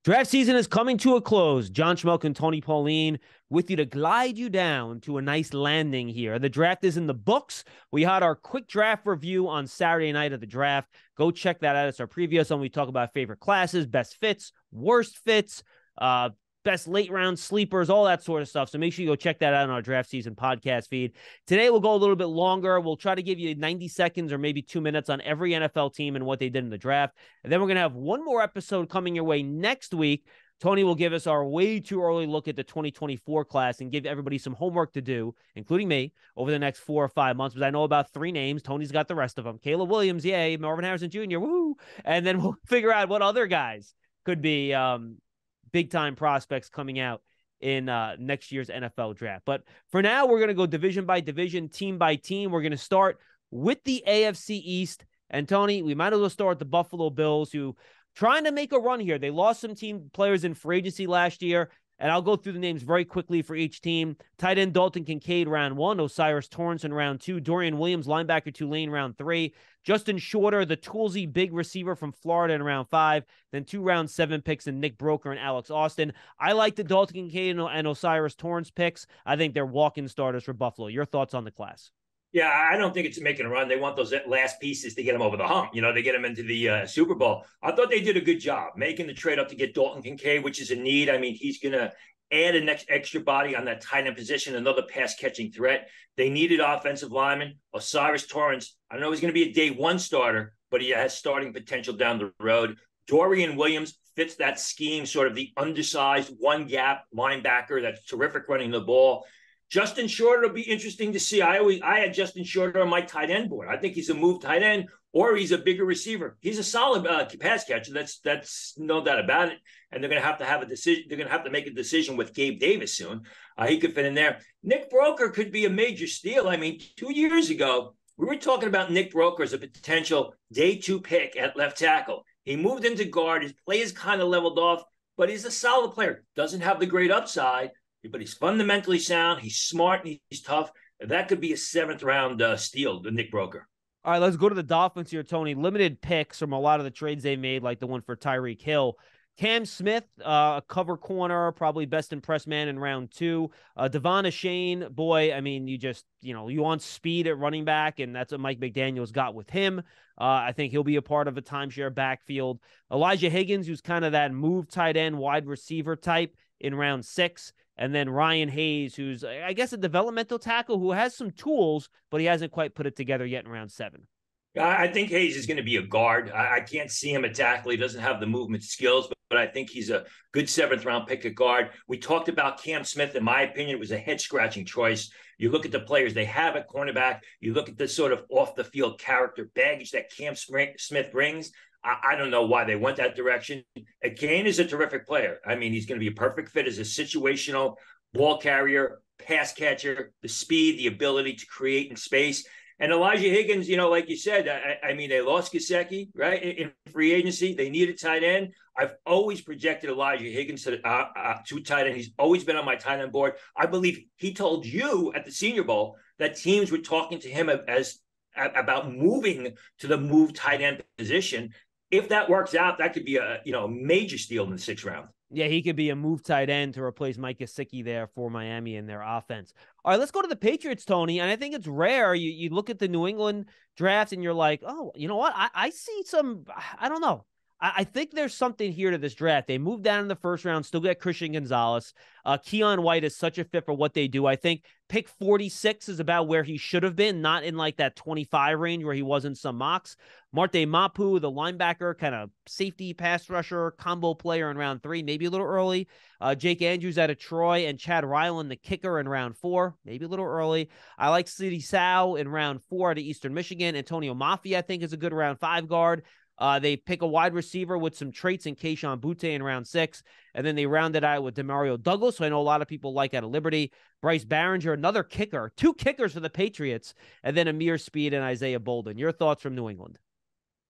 Draft season is coming to a close. John Schmeelk and Tony Pauline with you to glide you down to a nice landing here. The draft is in the books. We had our quick draft review on Saturday night of the draft. Go check that out. It's our previous one. We talk about favorite classes, best fits, worst fits, best late round sleepers, all that sort of stuff. So make sure you go check that out on our draft season podcast feed. Today we'll go a little bit longer. We'll try to give you 90 seconds or maybe 2 minutes on every NFL team and what they did in the draft. And then we're going to have one more episode coming your way next week. Tony will give us our way too early look at the 2024 class and give everybody some homework to do, including me, over the next 4 or 5 months, because I know about 3 names. Tony's got the rest of them. Caleb Williams, yay. Marvin Harrison Jr., woo. And then we'll figure out what other guys could be big-time prospects coming out in next year's NFL draft. But for now, we're going to go division by division, team by team. We're going to start with the AFC East. And, Tony, we might as well start with the Buffalo Bills, who trying to make a run here. They lost some team players in free agency last year, and I'll go through the names very quickly for each team. Tight end Dalton Kincaid, round 1. Osiris Torrance in round 2. Dorian Williams, linebacker Tulane, round 3. Justin Shorter, the toolsy big receiver from Florida in round 5. Then 2 round 7 picks in Nick Broker and Alex Austin. I like the Dalton Kincaid and Osiris Torrance picks. I think they're walk-in starters for Buffalo. Your thoughts on the class? Yeah, I don't think it's making a run. They want those last pieces to get them over the hump, to get them into the Super Bowl. I thought they did a good job making the trade up to get Dalton Kincaid, which is a need. I mean, he's going to add an extra body on that tight end position, another pass-catching threat. They needed offensive linemen. Osiris Torrance, I don't know he's going to be a day 1 starter, but he has starting potential down the road. Dorian Williams fits that scheme, sort of the undersized one-gap linebacker that's terrific running the ball. Justin Shorter will be interesting to see. I had Justin Shorter on my tight end board. I think he's a move tight end, or he's a bigger receiver. He's a solid pass catcher. That's no doubt about it. And they're going to have a decision. They're going to have to make a decision with Gabe Davis soon. He could fit in there. Nick Broker could be a major steal. I mean, 2 years ago, we were talking about Nick Broker as a potential day 2 pick at left tackle. He moved into guard. His play is kind of leveled off, but he's a solid player. Doesn't have the great upside, but he's fundamentally sound. He's smart and he's tough. That could be a 7th round steal, the Nick Broker. All right, let's go to the Dolphins here, Tony. Limited picks from a lot of the trades they made, like the one for Tyreek Hill. Cam Smith, a cover corner, probably best impressed man in round 2. Devon Achane, boy, I mean, you want speed at running back, and that's what Mike McDaniel's got with him. I think he'll be a part of a timeshare backfield. Elijah Higgins, who's kind of that move tight end, wide receiver type in round 6. And then Ryan Hayes, who's, I guess, a developmental tackle who has some tools, but he hasn't quite put it together yet in round 7. I think Hayes is going to be a guard. I can't see him a tackle. He doesn't have the movement skills, but I think he's a good 7th round pick at guard. We talked about Cam Smith. In my opinion, it was a head-scratching choice. You look at the players they have at cornerback. You look at the sort of off-the-field character baggage that Cam Smith brings. I don't know why they went that direction. Kane is a terrific player. I mean, he's going to be a perfect fit as a situational ball carrier, pass catcher, the speed, the ability to create in space. And Elijah Higgins, like you said, I mean, they lost Gesicki, right, in free agency. They needed tight end. I've always projected Elijah Higgins to tight end. He's always been on my tight end board. I believe he told you at the Senior Bowl that teams were talking to him about moving to the move tight end position. If that works out, that could be a major steal in the 6th round. Yeah, he could be a move tight end to replace Mike Gesicki there for Miami in their offense. All right, let's go to the Patriots, Tony. And I think it's rare. You look at the New England draft and you're like, oh, you know what? I see some, I don't know. I think there's something here to this draft. They moved down in the 1st round, still get Christian Gonzalez. Keon White is such a fit for what they do. I think pick 46 is about where he should have been, not in like that 25 range where he was in some mocks. Marte Mapu, the linebacker, kind of safety, pass rusher, combo player in round 3, maybe a little early. Jake Andrews out of Troy and Chad Ryland, the kicker, in round 4, maybe a little early. I like Sidy Sow in round 4 out of Eastern Michigan. Antonio Mafia, I think, is a good round 5 guard. They pick a wide receiver with some traits in Keyshawn Butte in round 6. And then they rounded out with Demario Douglas, who I know a lot of people like out of Liberty. Bryce Barringer, another kicker. 2 kickers for the Patriots. And then Amir Speed and Isaiah Bolden. Your thoughts from New England?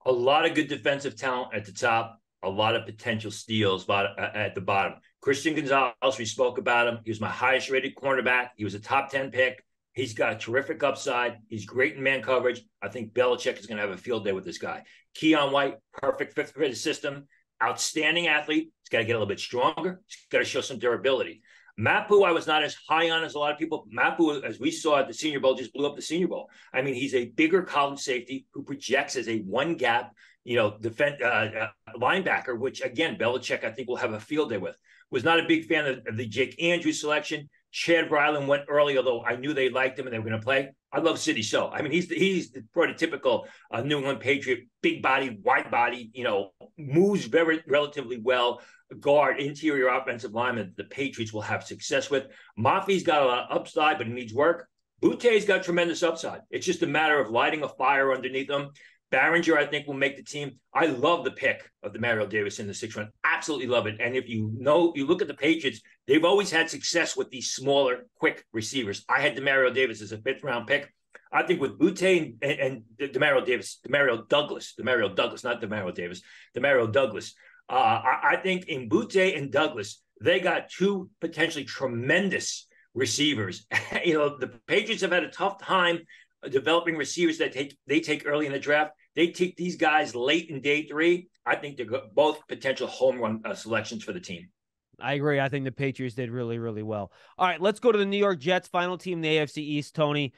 A lot of good defensive talent at the top. A lot of potential steals at the bottom. Christian Gonzalez, we spoke about him. He was my highest rated cornerback. He was a top 10 pick. He's got a terrific upside. He's great in man coverage. I think Belichick is going to have a field day with this guy. Keon White, perfect fit for his system. outstanding athlete. He's got to get a little bit stronger. He's got to show some durability. Mapu, I was not as high on as a lot of people. Mapu, as we saw at the Senior Bowl, just blew up the Senior Bowl. I mean, he's a bigger college safety who projects as a one-gap, linebacker, which, again, Belichick, I think, will have a field day with. Was not a big fan of the Jake Andrews selection. Chad Ryland went early, although I knew they liked him and they were going to play. I love City So. I mean, he's the prototypical New England Patriot, big body, wide body, moves very relatively well. Guard, interior offensive lineman the Patriots will have success with. Mafi's got a lot of upside, but he needs work. Boute's got tremendous upside. It's just a matter of lighting a fire underneath him. Barringer, I think, will make the team. I love the pick of the Mario Davis in the 6th round. Absolutely love it. And if you look at the Patriots, they've always had success with these smaller, quick receivers. I had Demario Davis as a 5th round pick. I think with Boute and Demario Douglas, I think in Boute and Douglas, they got two potentially tremendous receivers. The Patriots have had a tough time developing receivers that they take early in the draft. They take these guys late in day 3. I think they're both potential home run selections for the team. I agree. I think the Patriots did really, really well. All right, let's go to the New York Jets, final team in the AFC East, Tony.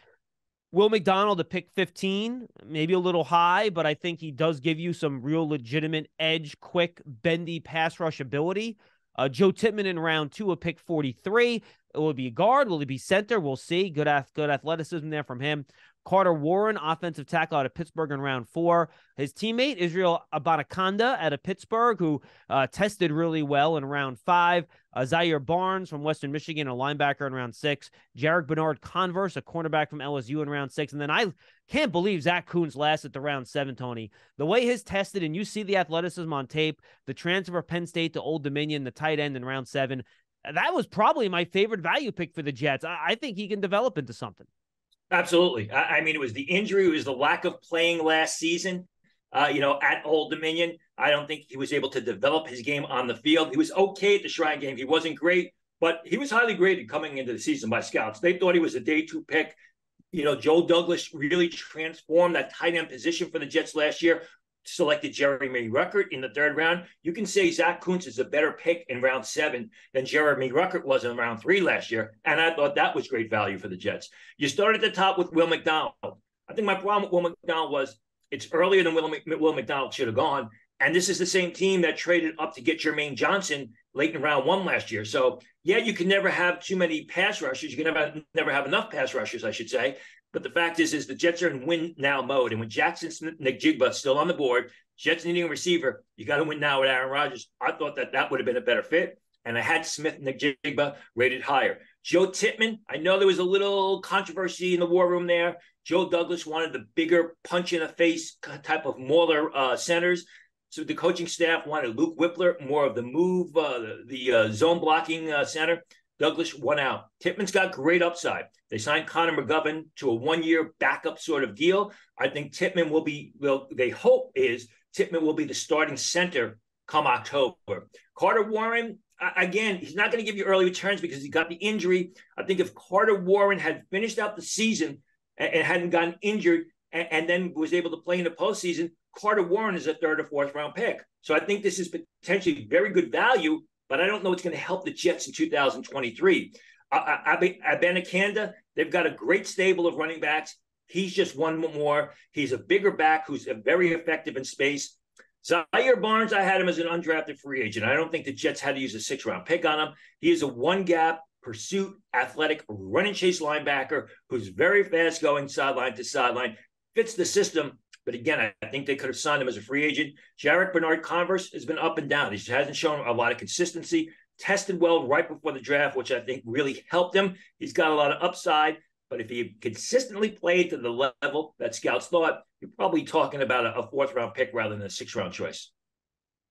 Will McDonald to pick 15, maybe a little high, but I think he does give you some real legitimate edge, quick, bendy pass rush ability. Joe Tippmann in round 2 will pick 43. Will it be guard? Will it be center? We'll see. Good athleticism there from him. Carter Warren, offensive tackle out of Pittsburgh in round 4. His teammate, Israel Abanikanda out of Pittsburgh, who tested really well in round 5. Zaire Barnes from Western Michigan, a linebacker in round 6. Jarek Bernard-Converse, a cornerback from LSU in round 6. And then I can't believe Zach Kuntz lasted to round 7, Tony. The way his tested, and you see the athleticism on tape, the transfer of Penn State to Old Dominion, the tight end in round 7, that was probably my favorite value pick for the Jets. I think he can develop into something. Absolutely. I mean, it was the injury. It was the lack of playing last season, at Old Dominion. I don't think he was able to develop his game on the field. He was okay at the Shrine Game. He wasn't great, but he was highly graded coming into the season by scouts. They thought he was a day 2 pick. Joe Douglas really transformed that tight end position for the Jets last year. Selected Jeremy Ruckert in the 3rd round. You can say Zach Kuntz is a better pick in round 7 than Jeremy Ruckert was in round 3 last year. And I thought that was great value for the Jets. You start at the top with Will McDonald. I think my problem with Will McDonald was it's earlier than Will McDonald should have gone. And this is the same team that traded up to get Jermaine Johnson late in round 1 last year. So, yeah, you can never have too many pass rushers. You can never have enough pass rushers, I should say. But the fact is the Jets are in win now mode. And with Jackson Smith-Njigba still on the board, Jets needing a receiver, you got to win now with Aaron Rodgers. I thought that would have been a better fit. And I had Smith-Njigba rated higher. Joe Tippmann, I know there was a little controversy in the war room there. Joe Douglas wanted the bigger punch in the face type of mauler centers. So the coaching staff wanted Luke Whippler, more of the move, the zone blocking center. Douglas won out. Tippmann's got great upside. They signed Connor McGovern to a 1-year backup sort of deal. I think Tippmann will be the starting center come October. Carter Warren, again, he's not going to give you early returns because he got the injury. I think if Carter Warren had finished out the season and hadn't gotten injured and then was able to play in the postseason, Carter Warren is a 3rd or 4th round pick. So I think this is potentially very good value, but I don't know what's going to help the Jets in 2023. Abanikanda, they've got a great stable of running backs. He's just one more. He's a bigger back who's very effective in space. Zaire Barnes, I had him as an undrafted free agent. I don't think the Jets had to use a 6th-round pick on him. He is a one-gap, pursuit, athletic, run-and-chase linebacker who's very fast-going sideline to sideline, fits the system. But again, I think they could have signed him as a free agent. Jarek Bernard-Converse has been up and down. He just hasn't shown a lot of consistency. Tested well right before the draft, which I think really helped him. He's got a lot of upside. But if he consistently played to the level that scouts thought, you're probably talking about a 4th-round pick rather than a 6th-round choice.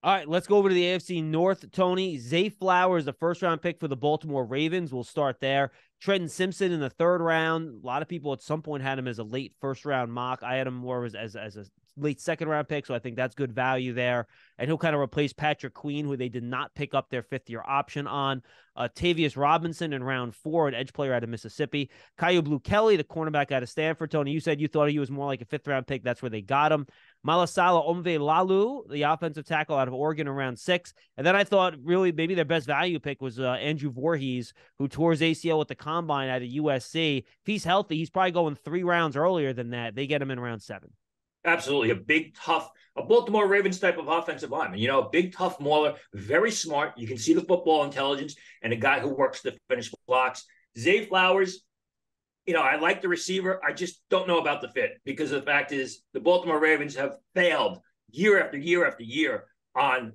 All right, let's go over to the AFC North, Tony. Zay Flowers, the 1st-round pick for the Baltimore Ravens. We'll start there. Trenton Simpson in the 3rd round. A lot of people at some point had him as a late 1st-round mock. I had him more as a late second-round pick, so I think that's good value there. And he'll kind of replace Patrick Queen, who they did not pick up their fifth-year option on. Tavius Robinson in round 4, an edge player out of Mississippi. Kyu Blue Kelly, the cornerback out of Stanford. Tony, you said you thought he was more like a fifth-round pick. That's where they got him. Malasala Omve Lalu, the offensive tackle out of Oregon in round 6. And then I thought really maybe their best value pick was Andrew Voorhees, who tore his ACL with the combine out of USC. If he's healthy, he's probably going 3 rounds earlier than that. They get him in round 7. Absolutely. A big, tough, a Baltimore Ravens type of offensive lineman. You know, a big, tough mauler, very smart. You can see the football intelligence and a guy who works to finish blocks. Zay Flowers, you know, I like the receiver. I just don't know about the fit because the fact is the Baltimore Ravens have failed year after year after year on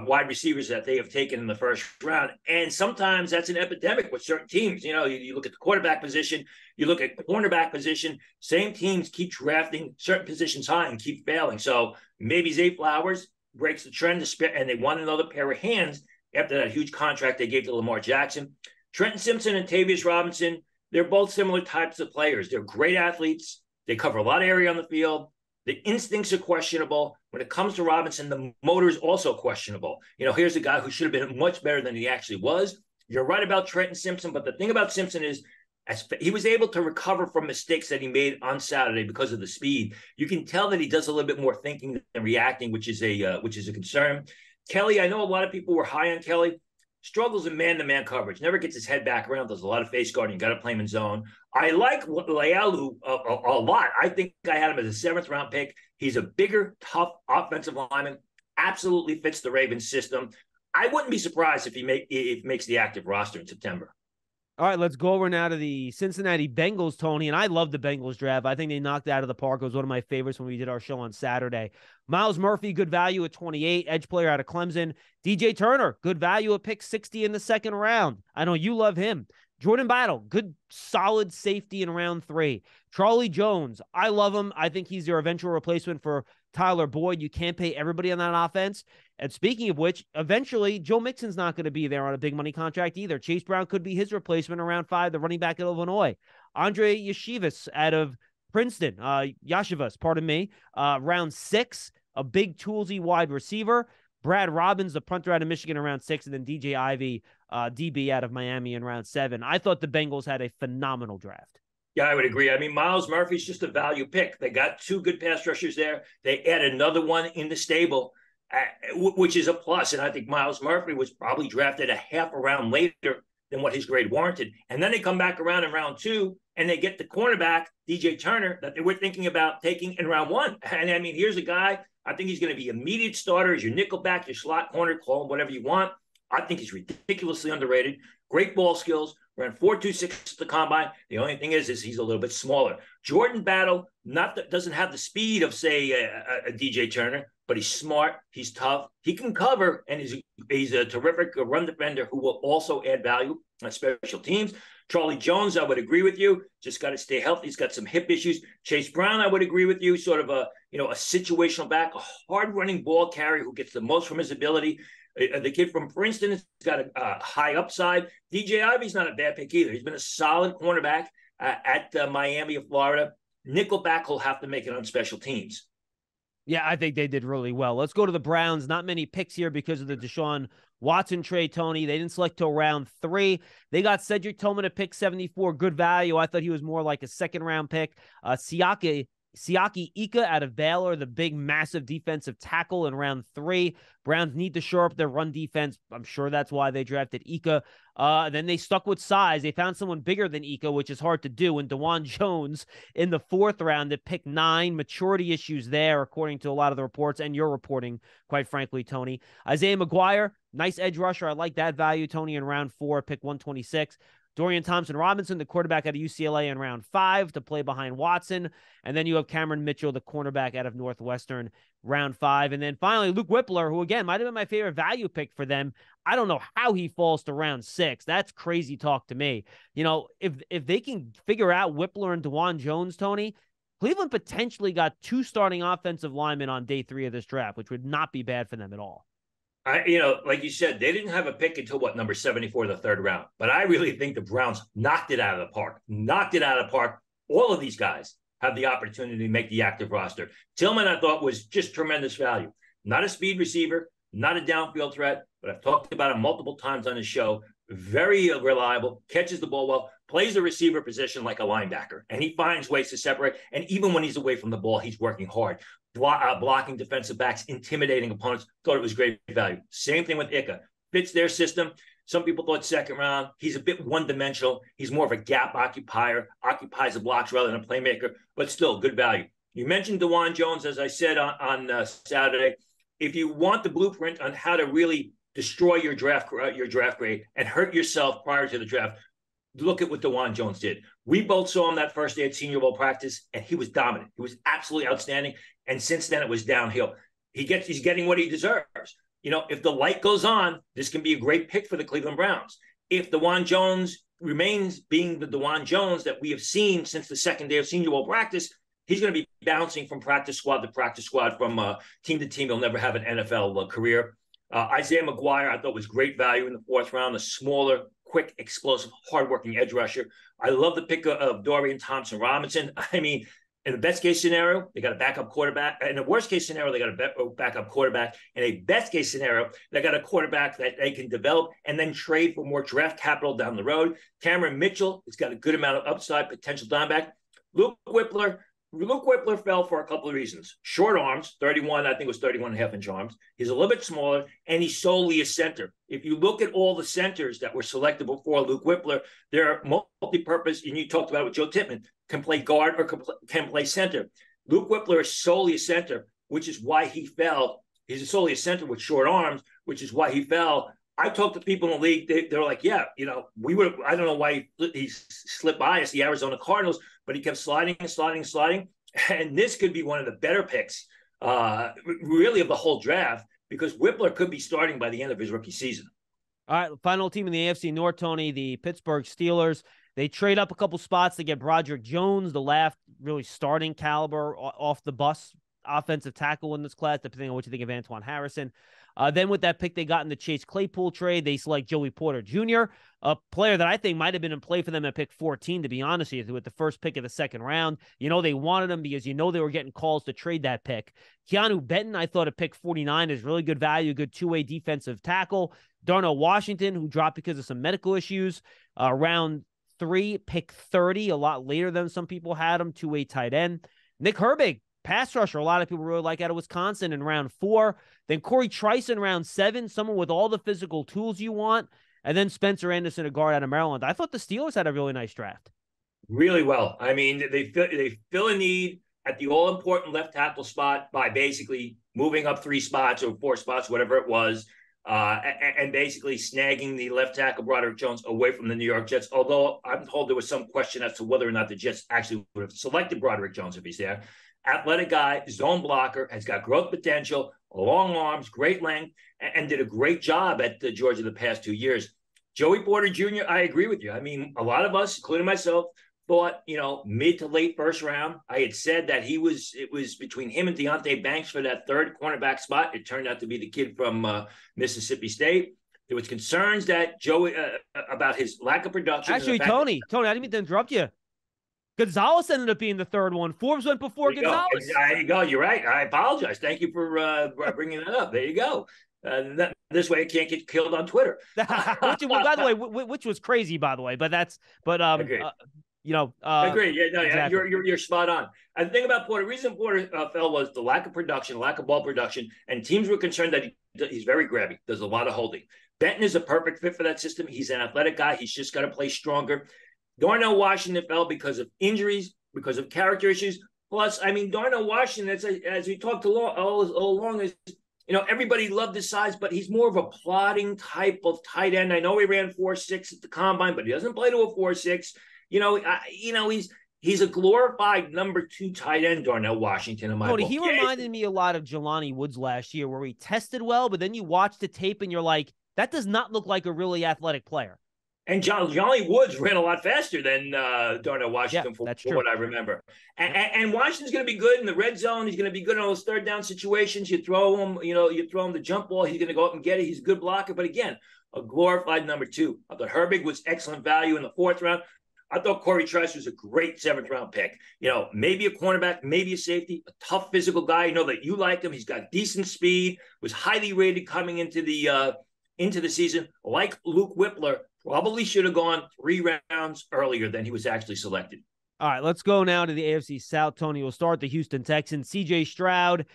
wide receivers that they have taken in the first round. And sometimes that's an epidemic with certain teams. You know, you look at the quarterback position, you look at the cornerback position, same teams keep drafting certain positions high and keep failing. So maybe Zay Flowers breaks the trend and they want another pair of hands after that huge contract they gave to Lamar Jackson. Trenton Simpson and Tavius Robinson, they're both similar types of players. They're great athletes. They cover a lot of area on the field. The instincts are questionable. When it comes to Robinson, the motor is also questionable. You know, here's a guy who should have been much better than he actually was. You're right about Trenton Simpson, but the thing about Simpson is he was able to recover from mistakes that he made on Saturday because of the speed. You can tell that he does a little bit more thinking than reacting, which is a concern. Kelly, I know a lot of people were high on Kelly. Struggles in man-to-man coverage, never gets his head back around, does a lot of face guarding. You got to play him in zone. I like Lealu a lot. I think I had him as a 7th-round pick. He's a bigger, tough offensive lineman, absolutely fits the Ravens system. I wouldn't be surprised if he makes the active roster in September. All right, let's go over now to the Cincinnati Bengals, Tony. And I love the Bengals draft. I think they knocked it out of the park. It was one of my favorites when we did our show on Saturday. Myles Murphy, good value at 28, edge player out of Clemson. DJ Turner, good value at pick 60 in the 2nd round. I know you love him. Jordan Battle, good solid safety in round 3. Charlie Jones, I love him. I think he's your eventual replacement for Tyler Boyd. You can't pay everybody on that offense. And speaking of which, eventually Joe Mixon's not going to be there on a big money contract either. Chase Brown could be his replacement in round 5, the running back at Illinois. Andre Yashivas out of Princeton, round 6, a big toolsy wide receiver. Brad Robbins, the punter out of Michigan in round 6, and then DJ Ivey, DB out of Miami in round 7. I thought the Bengals had a phenomenal draft. Yeah, I would agree. I mean, Myles Murphy's just a value pick. They got 2 good pass rushers there. They add another one in the stable, which is a plus. And I think Myles Murphy was probably drafted a half a round later than what his grade warranted. And then they come back around in round 2 and they get the cornerback, DJ Turner, that they were thinking about taking in round 1. And I mean, here's a guy, I think he's going to be immediate starter as your nickel back, your slot corner, call him whatever you want. I think he's ridiculously underrated. Great ball skills. Ran 4.26 at the combine. The only thing is he's a little bit smaller. Jordan Battle doesn't have the speed of, say, a DJ Turner, but he's smart. He's tough. He can cover, and he's a terrific run defender who will also add value on special teams. Charlie Jones, I would agree with you. Just got to stay healthy. He's got some hip issues. Chase Brown, I would agree with you. Sort of a situational back, a hard-running ball carrier who gets the most from his ability. The kid from Princeton has got a high upside. DJ Ivey's not a bad pick either. He's been a solid cornerback at Miami of Florida. Nickelback will have to make it on special teams. Yeah, I think they did really well. Let's go to the Browns. Not many picks here because of the Deshaun Watson trade, Tony. They didn't select till round 3. They got Cedric Tillman at pick 74. Good value. I thought he was more like a 2nd-round pick. Siaki Ika out of Baylor, the big, massive defensive tackle in round 3. Browns need to shore up their run defense. I'm sure that's why they drafted Ika. Then they stuck with size. They found someone bigger than Ika, which is hard to do. And DeJuan Jones in the 4th round at pick 9. Maturity issues there, according to a lot of the reports, and your reporting, quite frankly, Tony. Isaiah McGuire, nice edge rusher. I like that value, Tony, in round 4, pick 126. Dorian Thompson-Robinson, the quarterback out of UCLA in round 5 to play behind Watson. And then you have Cameron Mitchell, the cornerback out of Northwestern, round 5. And then finally, Luke Whippler, who, again, might have been my favorite value pick for them. I don't know how he falls to round 6. That's crazy talk to me. You know, if they can figure out Whippler and DeJuan Jones, Tony, Cleveland potentially got 2 starting offensive linemen on day 3 of this draft, which would not be bad for them at all. Like you said, they didn't have a pick until number 74, the 3rd round. But I really think the Browns knocked it out of the park. All of these guys. have the opportunity to make the active roster. Tillman, I thought, was just tremendous value. Not a speed receiver, not a downfield threat, but I've talked about him multiple times on the show. Very reliable, catches the ball well, plays the receiver position like a linebacker, and he finds ways to separate. And even when he's away from the ball, he's working hard, blocking defensive backs, intimidating opponents. Thought it was great value. Same thing with Ika. Fits their system. Some people thought second round. He's a bit one-dimensional. He's more of a gap occupier, occupies the blocks rather than a playmaker, but still good value. You mentioned DeJuan Jones, as I said on Saturday. If you want the blueprint on how to really destroy your draft grade and hurt yourself prior to the draft, look at what DeJuan Jones did. We both saw him that first day at Senior Bowl practice, and he was dominant. He was absolutely outstanding. And since then, it was downhill. He's getting what he deserves. If the light goes on, this can be a great pick for the Cleveland Browns. If DeJuan Jones remains being the DeJuan Jones that we have seen since the second day of Senior Bowl practice, he's going to be bouncing from practice squad to practice squad, from team to team. He'll never have an NFL career. Isaiah McGuire, I thought, was great value in the fourth round, a smaller, quick, explosive, hardworking edge rusher. I love the pick of Dorian Thompson-Robinson. I mean, in the best case scenario, they got a backup quarterback. In the worst case scenario, they got a backup quarterback. In a best case scenario, they got a quarterback that they can develop and then trade for more draft capital down the road. Cameron Mitchell has got a good amount of upside, potential down back. Luke Whippler fell for a couple of reasons. Short arms, 31, I think it was 31 and a half inch arms. He's a little bit smaller, and he's solely a center. If you look at all the centers that were selected before Luke Whippler, they're multi-purpose, and you talked about it with Joe Tippmann, can play guard or can play center. Luke Whippler is solely a center, which is why he fell. He's solely a center with short arms, which is why he fell. I talked to people in the league. They're like, yeah, we would. I don't know why he slipped by us, the Arizona Cardinals, but he kept sliding. And this could be one of the better picks, really, of the whole draft, because Whippler could be starting by the end of his rookie season. All right, final team in the AFC North, Tony, the Pittsburgh Steelers. They trade up a couple spots to get Broderick Jones, the last really starting caliber off the bus offensive tackle in this class, depending on what you think of Antoine Harrison. Then with that pick they got in the Chase Claypool trade, they select Joey Porter Jr., a player that I think might have been in play for them at pick 14, to be honest with you, with the first pick of the second round. They wanted him because they were getting calls to trade that pick. Keanu Benton, I thought at pick 49 is really good value, good two-way defensive tackle. Darnell Washington, who dropped because of some medical issues. Round 3, pick 30, a lot later than some people had him, two-way tight end. Nick Herbig, pass rusher, a lot of people really like out of Wisconsin in round 4. Then Corey Trice in round 7, someone with all the physical tools you want. And then Spencer Anderson, a guard out of Maryland. I thought the Steelers had a really nice draft. Really well. I mean, they fill a need at the all-important left tackle spot by basically moving up 3 spots or 4 spots, whatever it was, and basically snagging the left tackle Broderick Jones away from the New York Jets. Although I'm told there was some question as to whether or not the Jets actually would have selected Broderick Jones if he's there. Athletic guy, zone blocker, has got growth potential, long arms, great length, and did a great job at Georgia the past 2 years. Joey Porter Jr., I agree with you. I mean, a lot of us, including myself, thought, mid to late first round. I had said that it was between him and Deonte Banks for that third cornerback spot. It turned out to be the kid from Mississippi State. There was concerns that Joey about his lack of production. Actually, Tony, I didn't mean to interrupt you. Gonzalez ended up being the third one. Forbes went before Gonzalez. There you go. You're right. I apologize. Thank you for bringing that up. There you go. This way, it can't get killed on Twitter. By the way, which was crazy, by the way. Agree. Agree. Yeah, exactly. You're spot on. And the thing about Porter, the reason Porter fell was the lack of production, lack of ball production, and teams were concerned that he's very grabby. Does a lot of holding. Benton is a perfect fit for that system. He's an athletic guy. He's just got to play stronger. Darnell Washington fell because of injuries, because of character issues. Plus, I mean, Darnell Washington, as we talked all along, is everybody loved his size, but he's more of a plodding type of tight end. I know he ran 4.6 at the combine, but he doesn't play to a 4.6. He's a glorified number 2 tight end, Darnell Washington. In my book. He reminded me a lot of Jelani Woods last year, where he tested well, but then you watch the tape and you're like, that does not look like a really athletic player. And Johnny Woods ran a lot faster than Darnell Washington, for what I remember. And Washington's going to be good in the red zone. He's going to be good in all those third down situations. You throw him the jump ball. He's going to go up and get it. He's a good blocker. But again, a glorified number 2. I thought Herbig was excellent value in the 4th round. I thought Corey Trice was a great 7th-round pick. Maybe a cornerback, maybe a safety, a tough physical guy. You know that you like him. He's got decent speed, was highly rated coming into the season. Like Luke Whippler, probably should have gone 3 rounds earlier than he was actually selected. All right, let's go now to the AFC South, Tony. We'll start the Houston Texans. C.J. Stroud.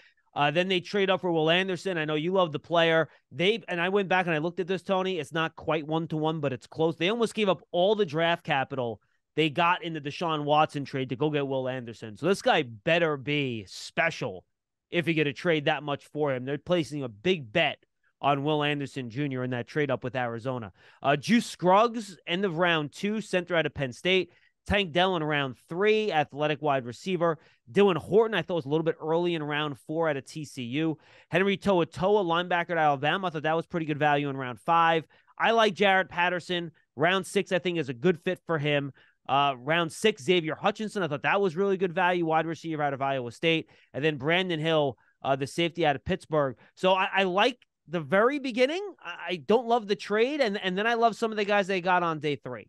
Then they trade up for Will Anderson. I know you love the player. And I went back and I looked at this, Tony. It's not quite 1-to-1, but it's close. They almost gave up all the draft capital they got in the Deshaun Watson trade to go get Will Anderson. So this guy better be special if you get a trade that much for him. They're placing a big bet on Will Anderson Jr. in that trade up with Arizona. Juice Scruggs, end of round 2, center out of Penn State. Tank Dell in round 3, athletic wide receiver. Dylan Horton, I thought was a little bit early in round 4 at a TCU. Henry To'oTo'o, linebacker at Alabama. I thought that was pretty good value in round 5. I like Jarrett Patterson. Round 6, I think, is a good fit for him. Round 6, Xavier Hutchinson. I thought that was really good value, wide receiver out of Iowa State. And then Brandon Hill, the safety out of Pittsburgh. So I like the very beginning. I don't love the trade. And then I love some of the guys they got on day 3.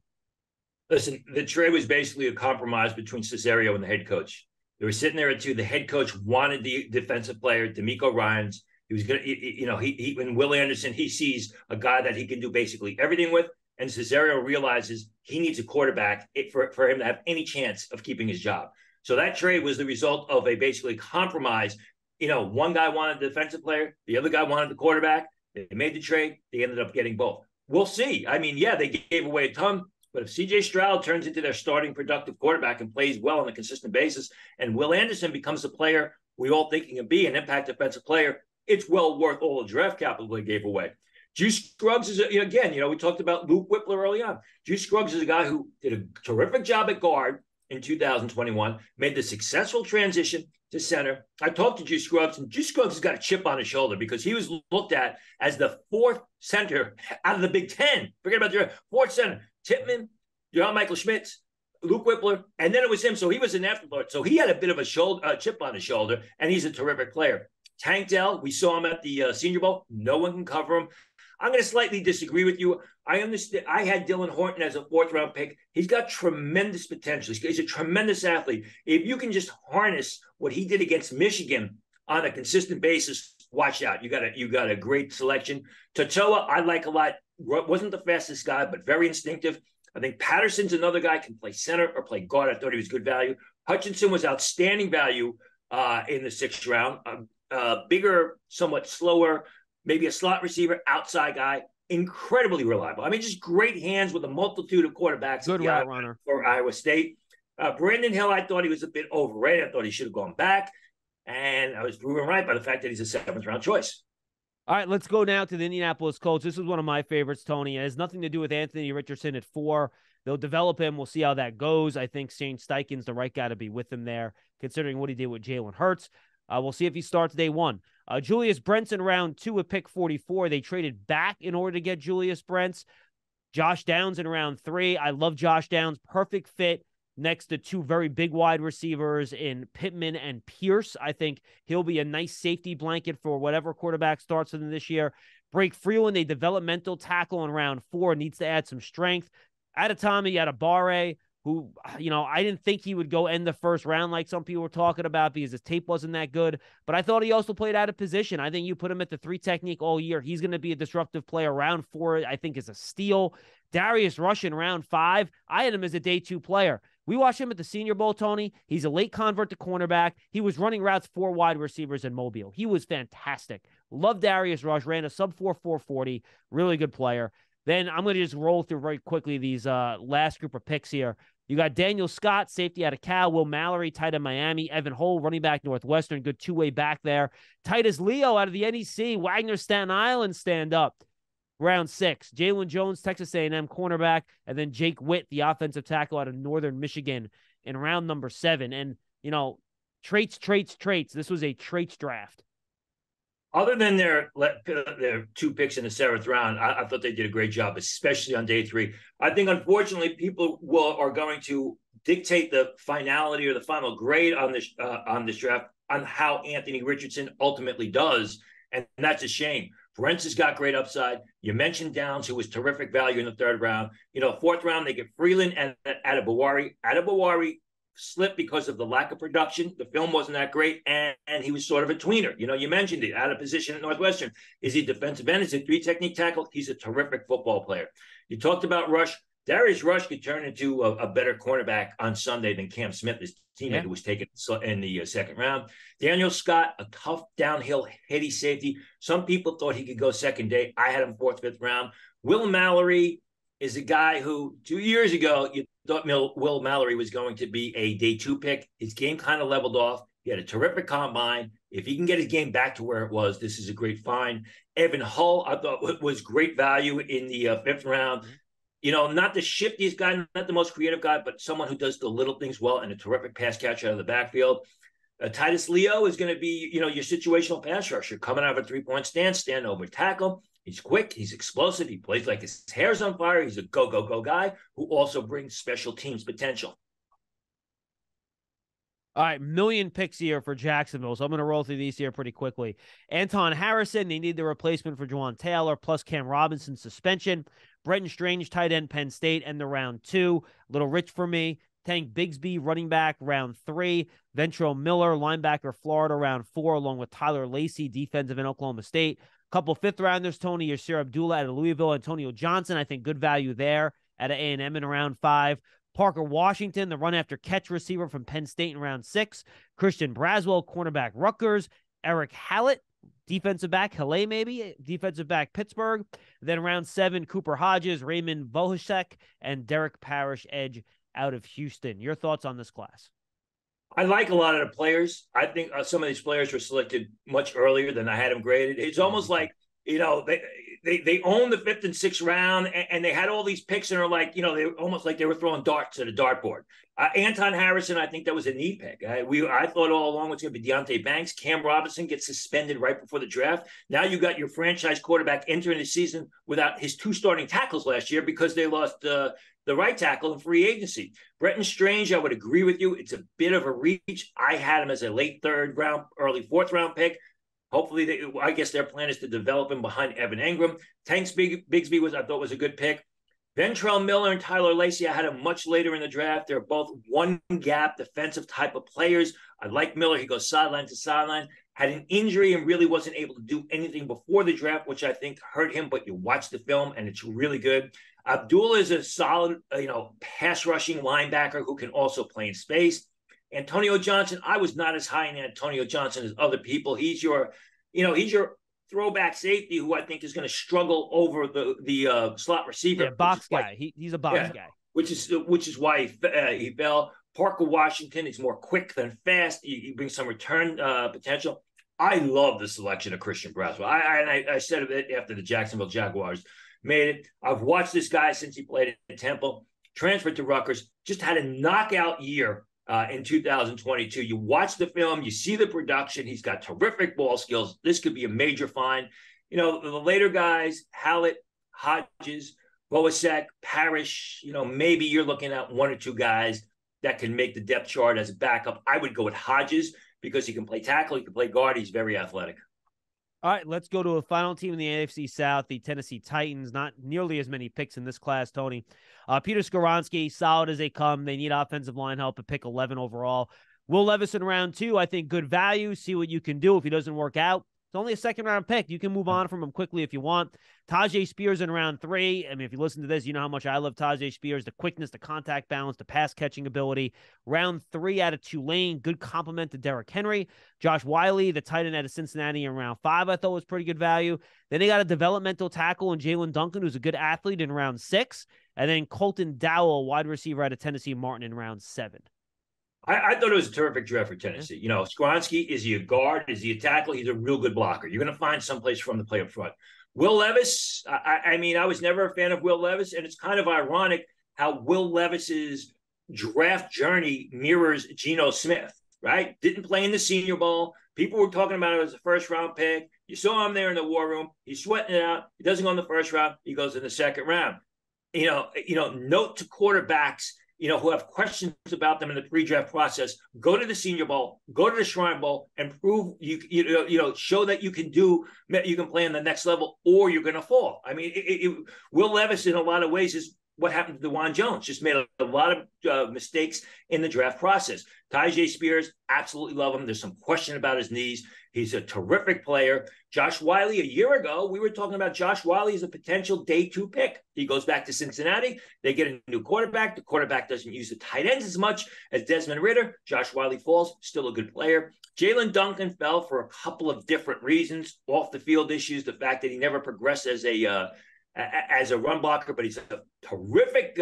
Listen, the trade was basically a compromise between Cesario and the head coach. They were sitting there at 2. The head coach wanted the defensive player, D'Amico Ryans. He was going to, when Will Anderson, he sees a guy that he can do basically everything with. And Cesario realizes he needs a quarterback for him to have any chance of keeping his job. So that trade was the result of a basically compromise. One guy wanted the defensive player. The other guy wanted the quarterback. They made the trade. They ended up getting both. We'll see. I mean, yeah, they gave away a ton. But if C.J. Stroud turns into their starting productive quarterback and plays well on a consistent basis, and Will Anderson becomes the player we all think he can be, an impact defensive player, it's well worth all the draft capital they gave away. Juice Scruggs is, again, we talked about Luke Whippler early on. Juice Scruggs is a guy who did a terrific job at guard in 2021, made the successful transition to center. I talked to Juice Scruggs, and Juice Scruggs has got a chip on his shoulder because he was looked at as the 4th center out of the Big Ten. Forget about the 4th center. Tippmann, John Michael Schmitz, Luke Whippler, and then it was him. So he was an afterthought. So he had a bit of a chip on his shoulder, and he's a terrific player. Tank Dell, we saw him at the Senior Bowl. No one can cover him. I'm going to slightly disagree with you. I understand. I had Dylan Horton as a 4th-round pick. He's got tremendous potential. He's a tremendous athlete. If you can just harness what he did against Michigan on a consistent basis, watch out. You got a great selection. To'oTo'o, I like a lot. Wasn't the fastest guy, but very instinctive. I think Patterson's another guy, can play center or play guard. I thought he was good value. Hutchinson was outstanding value in the 6th round. Bigger, somewhat slower, maybe a slot receiver, outside guy, incredibly reliable. I mean, just great hands with a multitude of quarterbacks. Good route runner. For Iowa State. Brandon Hill, I thought he was a bit overrated. I thought he should have gone back. And I was proven right by the fact that he's a 7th-round choice. All right, let's go now to the Indianapolis Colts. This is one of my favorites, Tony. It has nothing to do with Anthony Richardson at 4. They'll develop him. We'll see how that goes. I think Shane Steichen's the right guy to be with him there, considering what he did with Jalen Hurts. We'll see if he starts day 1. Julius Brents in round 2 at pick 44. They traded back in order to get Julius Brents. Josh Downs in round 3. I love Josh Downs. Perfect fit next to 2 very big wide receivers in Pittman and Pierce. I think he'll be a nice safety blanket for whatever quarterback starts with them this year. Blake Freeland, a developmental tackle in round 4, needs to add some strength. Adetomiwa Adebawore, who, I didn't think he would go end the 1st round like some people were talking about because his tape wasn't that good, but I thought he also played out of position. I think you put him at the 3 technique all year. He's going to be a disruptive player. Round 4, I think, is a steal. Darius Rush in round 5, I had him as a day 2 player. We watched him at the Senior Bowl, Tony. He's a late convert to cornerback. He was running routes for wide receivers in Mobile. He was fantastic. Love Darius Rush. Ran a sub-4 440. Really good player. Then I'm going to just roll through very quickly these last group of picks here. You got Daniel Scott, safety out of Cal. Will Mallory, tight end Miami. Evan Hull, running back Northwestern. Good 2-way back there. Titus Leo out of the NEC. Wagner, Staten Island, stand up. Round 6, Jalen Jones, Texas A&M cornerback, and then Jake Witt, the offensive tackle out of Northern Michigan in round number 7. And, traits. This was a traits draft. Other than their 2 picks in the 7th round, I thought they did a great job, especially on day 3. I think, unfortunately, people are going to dictate the finality or the final grade on this draft on how Anthony Richardson ultimately does, and that's a shame. Brents has got great upside. You mentioned Downs, who was terrific value in the third round. Fourth round, they get Freeland and Adebawari. Adebawari slipped because of the lack of production. The film wasn't that great, and he was sort of a tweener. You mentioned it, out of position at Northwestern. Is he defensive end? Is he three technique tackle? He's a terrific football player. You talked about Rush. Darius Rush could turn into a better cornerback on Sunday than Cam Smith, his teammate who was taken in the second round. Daniel Scott, a tough downhill heady safety. Some people thought he could go second day. I had him fourth, fifth round. Will Mallory is a guy who 2 years ago, you thought Will Mallory was going to be a day 2 pick. His game kind of leveled off. He had a terrific combine. If he can get his game back to where it was, this is a great find. Evan Hull, I thought was great value in the fifth round. Not the shiftiest guy, not the most creative guy, but someone who does the little things well and a terrific pass catcher out of the backfield. Titus Leo is going to be, your situational pass rusher coming out of a three-point stance, stand over tackle. He's quick. He's explosive. He plays like his hair's on fire. He's a go guy who also brings special teams potential. All right, million picks here for Jacksonville, so I'm going to roll through these here pretty quickly. Anton Harrison, they need the replacement for Juwan Taylor, plus Cam Robinson suspension. Brenton Strange, tight end, Penn State, and the round 2. A little rich for me. Tank Bigsby, running back, round 3. Ventrell Miller, linebacker, Florida, round 4, along with Tyler Lacey, defensive in Oklahoma State. Couple fifth-rounders, Tony Yasir Abdullah out of Louisville, Antonio Johnson, I think good value there at A&M in round 5. Parker Washington, the run-after-catch receiver from Penn State in round 6. Christian Braswell, cornerback, Rutgers. Eric Hallett, defensive back, Halle maybe, defensive back, Pittsburgh. Then round 7, Cooper Hodges, Raymond Vohasek, and Derek Parrish, edge out of Houston. Your thoughts on this class? I like a lot of the players. I think some of these players were selected much earlier than I had them graded. It's almost like, they own the 5th and 6th round, and they had all these picks, and are like, they were almost like they were throwing darts at a dartboard. Anton Harrison, I think that was a neat pick. I thought all along it was going to be Deonte Banks. Cam Robinson gets suspended right before the draft. Now you got your franchise quarterback entering the season without his 2 starting tackles last year because they lost the right tackle in free agency. Brenton Strange, I would agree with you. It's a bit of a reach. I had him as a late 3rd round, early 4th round pick. Hopefully, I guess their plan is to develop him behind Evan Engram. Tank Bigsby I thought was a good pick. Ventrell Miller and Tyler Lacey, I had him much later in the draft. They're both one-gap defensive type of players. I like Miller. He goes sideline to sideline. Had an injury and really wasn't able to do anything before the draft, which I think hurt him, but you watch the film, and it's really good. Abdullah is a solid, pass-rushing linebacker who can also play in space. Antonio Johnson, I was not as high in Antonio Johnson as other people. He's your throwback safety who I think is going to struggle over the slot receiver. Yeah, box guy. He's a box guy. Which is why he fell. Parker Washington is more quick than fast. He brings some return potential. I love the selection of Christian Braswell. I said it after the Jacksonville Jaguars made it. I've watched this guy since he played at Temple, transferred to Rutgers, just had a knockout year in 2022. You watch the film, you see the production. He's got terrific ball skills. This could be a major find. The later guys, Hallett, Hodges, Boasek, Parrish, maybe you're looking at 1 or 2 guys that can make the depth chart as a backup. I would go with Hodges because he can play tackle, he can play guard, he's very athletic. All right, let's go to a final team in the AFC South, the Tennessee Titans. Not nearly as many picks in this class, Tony. Peter Skoronski, solid as they come. They need offensive line help at pick 11 overall. Will Levis in round 2, I think good value. See what you can do if he doesn't work out. It's only a second-round pick. You can move on from him quickly if you want. Tajay Spears in round 3. I mean, if you listen to this, you know how much I love Tajay Spears. The quickness, the contact balance, the pass-catching ability. Round 3 out of Tulane. Good compliment to Derrick Henry. Josh Wiley, the tight end out of Cincinnati in round 5, I thought was pretty good value. Then they got a developmental tackle in Jalen Duncan, who's a good athlete in round 6. And then Colton Dowell, wide receiver out of Tennessee Martin in round 7. I thought it was a terrific draft for Tennessee. Skoronski, is he a guard? Is he a tackle? He's a real good blocker. You're going to find someplace for him to play up front. Will Levis, I was never a fan of Will Levis, and it's kind of ironic how Will Levis's draft journey mirrors Geno Smith, right? Didn't play in the Senior Bowl. People were talking about it as a first-round pick. You saw him there in the war room. He's sweating it out. He doesn't go in the first round. He goes in the second round. Note to quarterbacks who have questions about them in the pre-draft process, go to the Senior Bowl, go to the Shrine Bowl, and prove show that you can play on the next level, or you're going to fall. I mean, Will Levis in a lot of ways is what happened to DeJuan Jones. Just made a lot of mistakes in the draft process. Tyjae Spears, absolutely love him. There's some question about his knees. He's a terrific player. Josh Whyle, a year ago, we were talking about Josh Whyle as a potential day 2 pick. He goes back to Cincinnati. They get a new quarterback. The quarterback doesn't use the tight ends as much as Desmond Ridder. Josh Whyle falls, still a good player. Jalen Duncan fell for a couple of different reasons. Off the field issues, the fact that he never progressed as a run blocker, but he's a terrific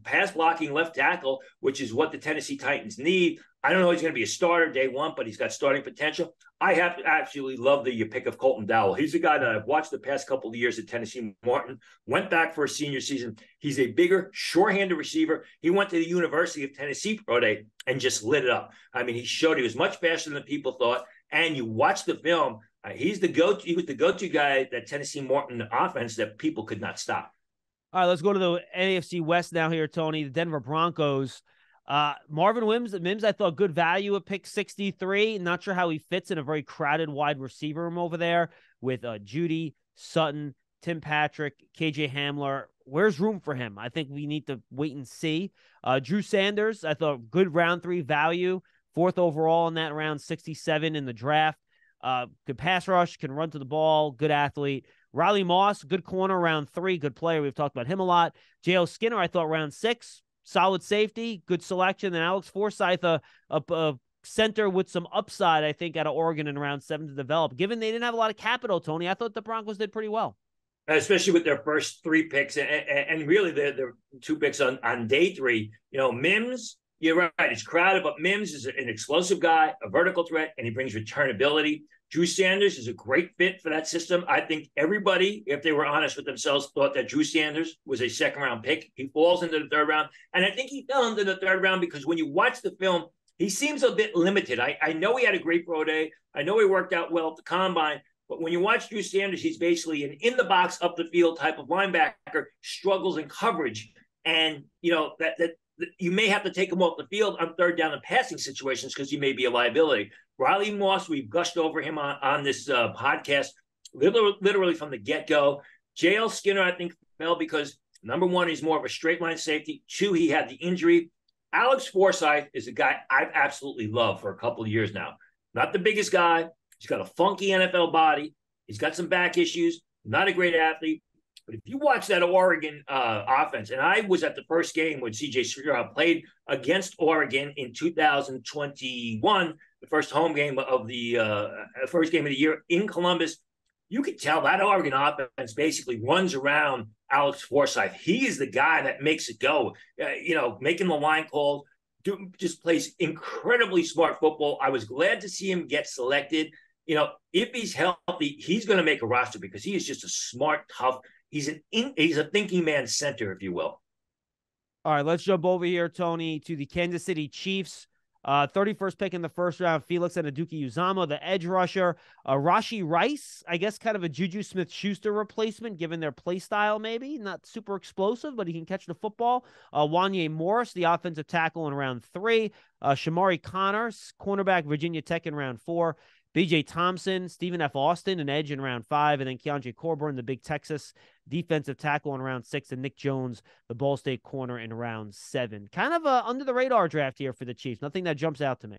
pass blocking left tackle, which is what the Tennessee Titans need. I don't know if he's going to be a starter day 1, but he's got starting potential. I have to absolutely love the pick of Colton Dowell. He's a guy that I've watched the past couple of years at Tennessee Martin, went back for a senior season. He's a bigger, sure-handed receiver. He went to the University of Tennessee Pro Day and just lit it up. I mean, he showed he was much faster than people thought, and you watch the film, he was the go-to guy, that Tennessee Martin offense that people could not stop. All right, let's go to the AFC West now here, Tony. The Denver Broncos. Marvin Mims, I thought good value at pick 63. Not sure how he fits in a very crowded wide receiver room over there with Judy, Sutton, Tim Patrick, KJ Hamler. Where's room for him? I think we need to wait and see. Drew Sanders, I thought good round 3 value, 4th overall in that round, 67 in the draft. Good pass rush, can run to the ball, good athlete. Riley Moss, good corner, round 3, good player. We've talked about him a lot. J.L. Skinner, I thought round 6, solid safety, good selection. And Alex Forsythe, a center with some upside, I think, out of Oregon in round 7 to develop. Given they didn't have a lot of capital, Tony, I thought the Broncos did pretty well. Especially with their first 3 picks and really their 2 picks on day 3. Mims, you're right, it's crowded, but Mims is an explosive guy, a vertical threat, and he brings returnability. Drew Sanders is a great fit for that system. I think everybody, if they were honest with themselves, thought that Drew Sanders was a 2nd-round pick. He falls into the 3rd round, and I think he fell into the 3rd round because when you watch the film, he seems a bit limited. I know he had a great pro day. I know he worked out well at the combine, but when you watch Drew Sanders, he's basically an in-the-box, up-the-field type of linebacker, struggles in coverage, and, that you may have to take him off the field on 3rd down and passing situations because he may be a liability. Riley Moss, we've gushed over him on this podcast, literally from the get-go. J.L. Skinner, I think, fell because, number 1, he's more of a straight-line safety. 2, he had the injury. Alex Forsythe is a guy I've absolutely loved for a couple of years now. Not the biggest guy. He's got a funky NFL body. He's got some back issues. Not a great athlete. But if you watch that Oregon offense, and I was at the first game when C.J. Stroud played against Oregon in 2021, the first home game of the first game of the year in Columbus, you could tell that Oregon offense basically runs around Alex Forsythe. He is the guy that makes it go, making the line calls, just plays incredibly smart football. I was glad to see him get selected. If he's healthy, he's going to make a roster because he is just a smart, tough. He's a thinking man center, if you will. All right, let's jump over here, Tony, to the Kansas City Chiefs. 31st pick in the 1st round, Felix Anudike-Uzomah, the edge rusher. Rashee Rice, I guess kind of a Juju Smith-Schuster replacement, given their play style maybe. Not super explosive, but he can catch the football. Wanye Morris, the offensive tackle in round 3. Shamari Connor, cornerback, Virginia Tech in round 4. B.J. Thompson, Stephen F. Austin, an edge in round 5, and then Keandre Coburn, the big Texas defensive tackle in round 6, and Nick Jones, the Ball State corner in round 7. Kind of a under-the-radar draft here for the Chiefs. Nothing that jumps out to me.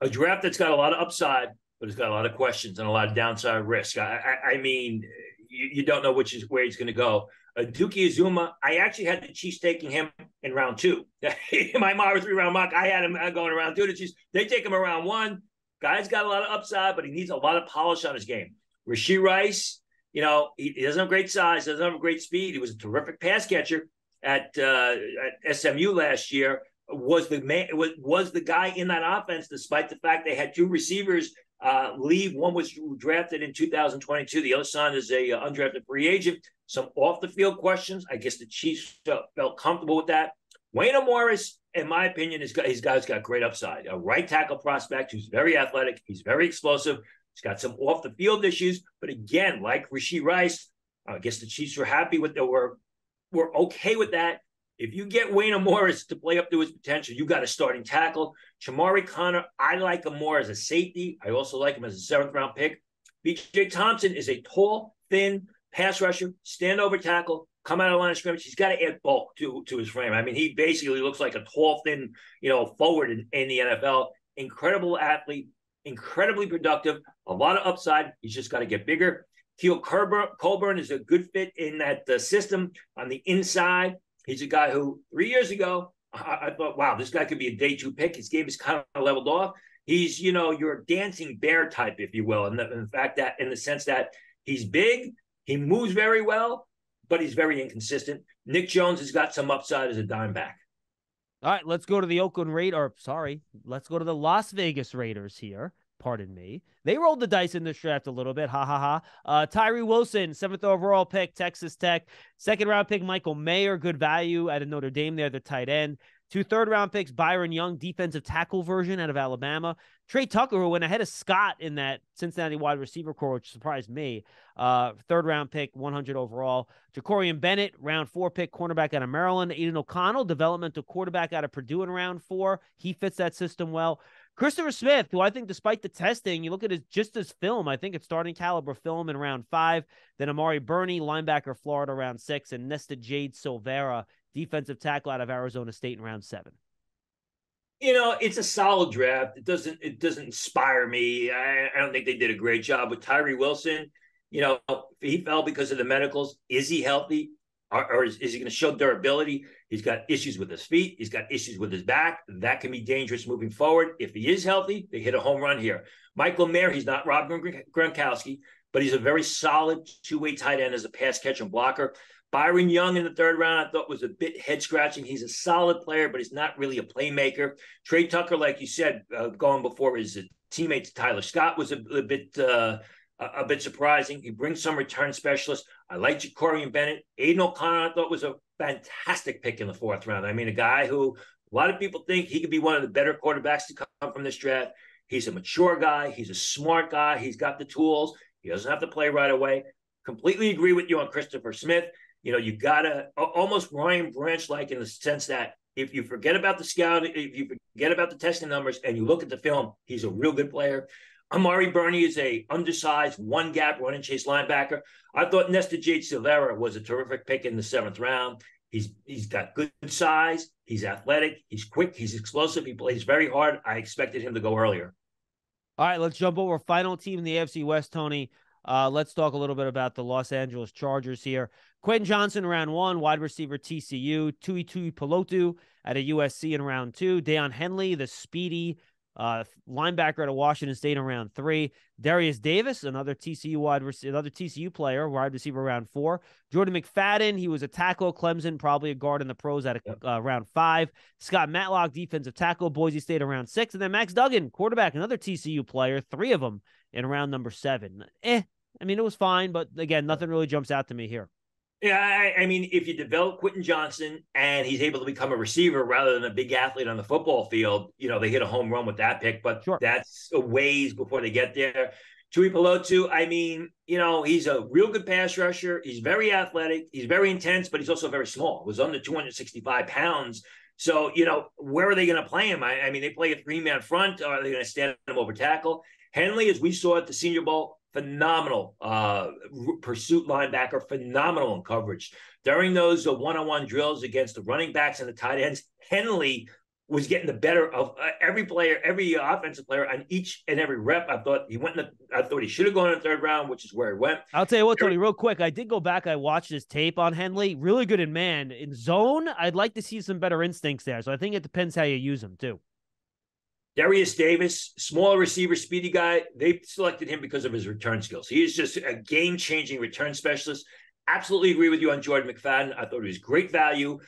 A draft that's got a lot of upside, but it's got a lot of questions and a lot of downside risk. I mean, you don't know where he's going to go. Anudike-Uzomah, I actually had the Chiefs taking him in round 2. In my Marvel 3-round mock, I had him going around 2. The Chiefs, they take him around 1. Guy's got a lot of upside, but he needs a lot of polish on his game. Rashee Rice, he doesn't have great size, doesn't have great speed. He was a terrific pass catcher at SMU last year. Was the guy in that offense, despite the fact they had 2 receivers leave. One was drafted in 2022. The other son is a undrafted free agent. Some off the field questions. I guess the Chiefs felt comfortable with that. Wayne Morris, in my opinion, his guy's got great upside. A right tackle prospect who's very athletic. He's very explosive. He's got some off the field issues, but again, like Rashee Rice, I guess the Chiefs were happy with were okay with that. If you get Wayne Morris to play up to his potential, you got a starting tackle. Shamari Connor, I like him more as a safety. I also like him as a seventh-round pick. B.J. Thompson is a tall, thin pass rusher, stand-over tackle, come out of the line of scrimmage. He's got to add bulk to his frame. I mean, he basically looks like a tall, thin, forward in the NFL. Incredible athlete, incredibly productive, a lot of upside. He's just got to get bigger. Keel Colburn is a good fit in that system on the inside. He's a guy who 3 years ago, I thought, wow, this guy could be a day 2 pick. His game is kind of leveled off. He's, your dancing bear type, if you will. And in fact, that in the sense that he's big, he moves very well, but he's very inconsistent. Nick Jones has got some upside as a dime back. All right, let's go to the let's go to the Las Vegas Raiders here. Pardon me. They rolled the dice in this draft a little bit. Ha, ha, ha. Tyree Wilson, 7th overall pick, Texas Tech. 2nd-round pick, Michael Mayer, good value out of Notre Dame there, the tight end. 2 third-round picks, Byron Young, defensive tackle version out of Alabama. Trey Tucker, who went ahead of Scott in that Cincinnati wide receiver core, which surprised me. 3rd-round pick, 100 overall. Jacorian Bennett, round 4 pick, cornerback out of Maryland. Aiden O'Connell, developmental quarterback out of Purdue in round 4. He fits that system well. Christopher Smith, who I think despite the testing, you look at his film, I think it's starting caliber film in round 5. Then Amari Burney, linebacker, Florida, round 6. And Nesta Jade Silvera, defensive tackle out of Arizona State in round 7. It's a solid draft. It doesn't inspire me. I don't think they did a great job with Tyree Wilson. He fell because of the medicals. Is he healthy? Or is he going to show durability? He's got issues with his feet. He's got issues with his back. That can be dangerous moving forward. If he is healthy, they hit a home run here. Michael Mayer, he's not Rob Gronkowski, but he's a very solid two-way tight end as a pass catcher and blocker. Byron Young in the 3rd round, I thought was a bit head-scratching. He's a solid player, but he's not really a playmaker. Trey Tucker, like you said, going before his teammate Tyler Scott, was a bit surprising. He brings some return specialists. I like Jacorian Bennett. Aiden O'Connell, I thought, was a fantastic pick in the 4th round. I mean, a guy who a lot of people think he could be one of the better quarterbacks to come from this draft. He's a mature guy. He's a smart guy. He's got the tools. He doesn't have to play right away. Completely agree with you on Christopher Smith. You got to almost Ryan Branch-like in the sense that if you forget about the scouting, if you forget about the testing numbers and you look at the film, he's a real good player. Amari Burney is a undersized, one-gap run-and-chase linebacker. I thought Nesta Jade Silvera was a terrific pick in the 7th round. He's got good size. He's athletic. He's quick. He's explosive. He plays very hard. I expected him to go earlier. All right, let's jump over. Final team in the AFC West, Tony. Let's talk a little bit about the Los Angeles Chargers here. Quentin Johnson, round 1, wide receiver TCU. Tui Pelotu at a USC in round 2. Deion Henley, the speedy linebacker at a Washington State in round 3. Darius Davis, another TCU player, wide receiver round 4. Jordan McFadden, he was a tackle at Clemson, probably a guard in the pros at round 5. Scott Matlock, defensive tackle, Boise State around 6. And then Max Duggan, quarterback, another TCU player, 3 of them in round number 7. I mean, it was fine, but again, nothing really jumps out to me here. Yeah, I mean, if you develop Quentin Johnson and he's able to become a receiver rather than a big athlete on the football field, they hit a home run with that pick, but sure, that's a ways before they get there. Tui Pelotu, I mean, he's a real good pass rusher. He's very athletic. He's very intense, but he's also very small. He was under 265 pounds. So, where are they going to play him? I mean, they play a 3-man front. Or are they going to stand him over tackle? Henley, as we saw at the Senior Bowl, phenomenal pursuit linebacker, phenomenal in coverage. During those one-on-one drills against the running backs and the tight ends, Henley was getting the better of every player, every offensive player on each and every rep. I thought he should have gone in the 3rd round, which is where he went. I'll tell you what, Tony, real quick. I did go back. I watched his tape on Henley. Really good in man. In zone, I'd like to see some better instincts there. So I think it depends how you use him too. Darius Davis, small receiver, speedy guy. They selected him because of his return skills. He is just a game-changing return specialist. Absolutely agree with you on Jordan McFadden. I thought he was great value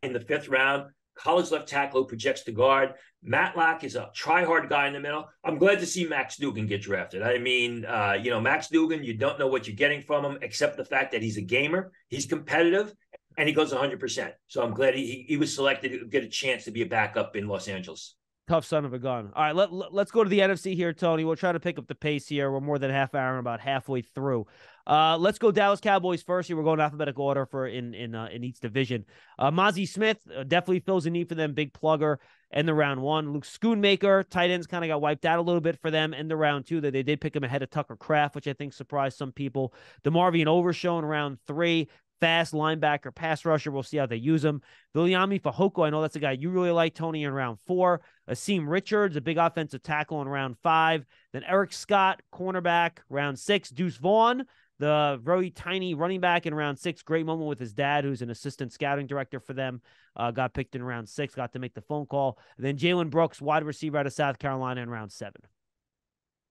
in the 5th round. College left tackle who projects to guard. Matlock is a try-hard guy in the middle. I'm glad to see Max Duggan get drafted. I mean, Max Duggan, you don't know what you're getting from him except the fact that he's a gamer. He's competitive, and he goes 100%. So I'm glad he was selected to get a chance to be a backup in Los Angeles. Tough son of a gun. All right, let's go to the NFC here, Tony. We'll try to pick up the pace here. We're more than half hour and about halfway through. Let's go Dallas Cowboys first here. We're going alphabetical order for in each division. Mozzie Smith definitely fills a need for them. Big plugger in the round one. Luke Schoonmaker, tight ends kind of got wiped out a little bit for them in the round two. That they did pick him ahead of Tucker Kraft, which I think surprised some people. DeMarvion Overshown in round three. Fast linebacker, pass rusher. We'll see how they use him. Viliami Fehoko, I know that's a guy you really like, Tony, in round four. Asim Richards, a big offensive tackle in round five. Then Eric Scott, cornerback, round six. Deuce Vaughn, the very tiny running back in round six. Great moment with his dad, who's an assistant scouting director for them. Got picked in round six, got to make the phone call. And then Jalen Brooks, wide receiver out of South Carolina in round seven.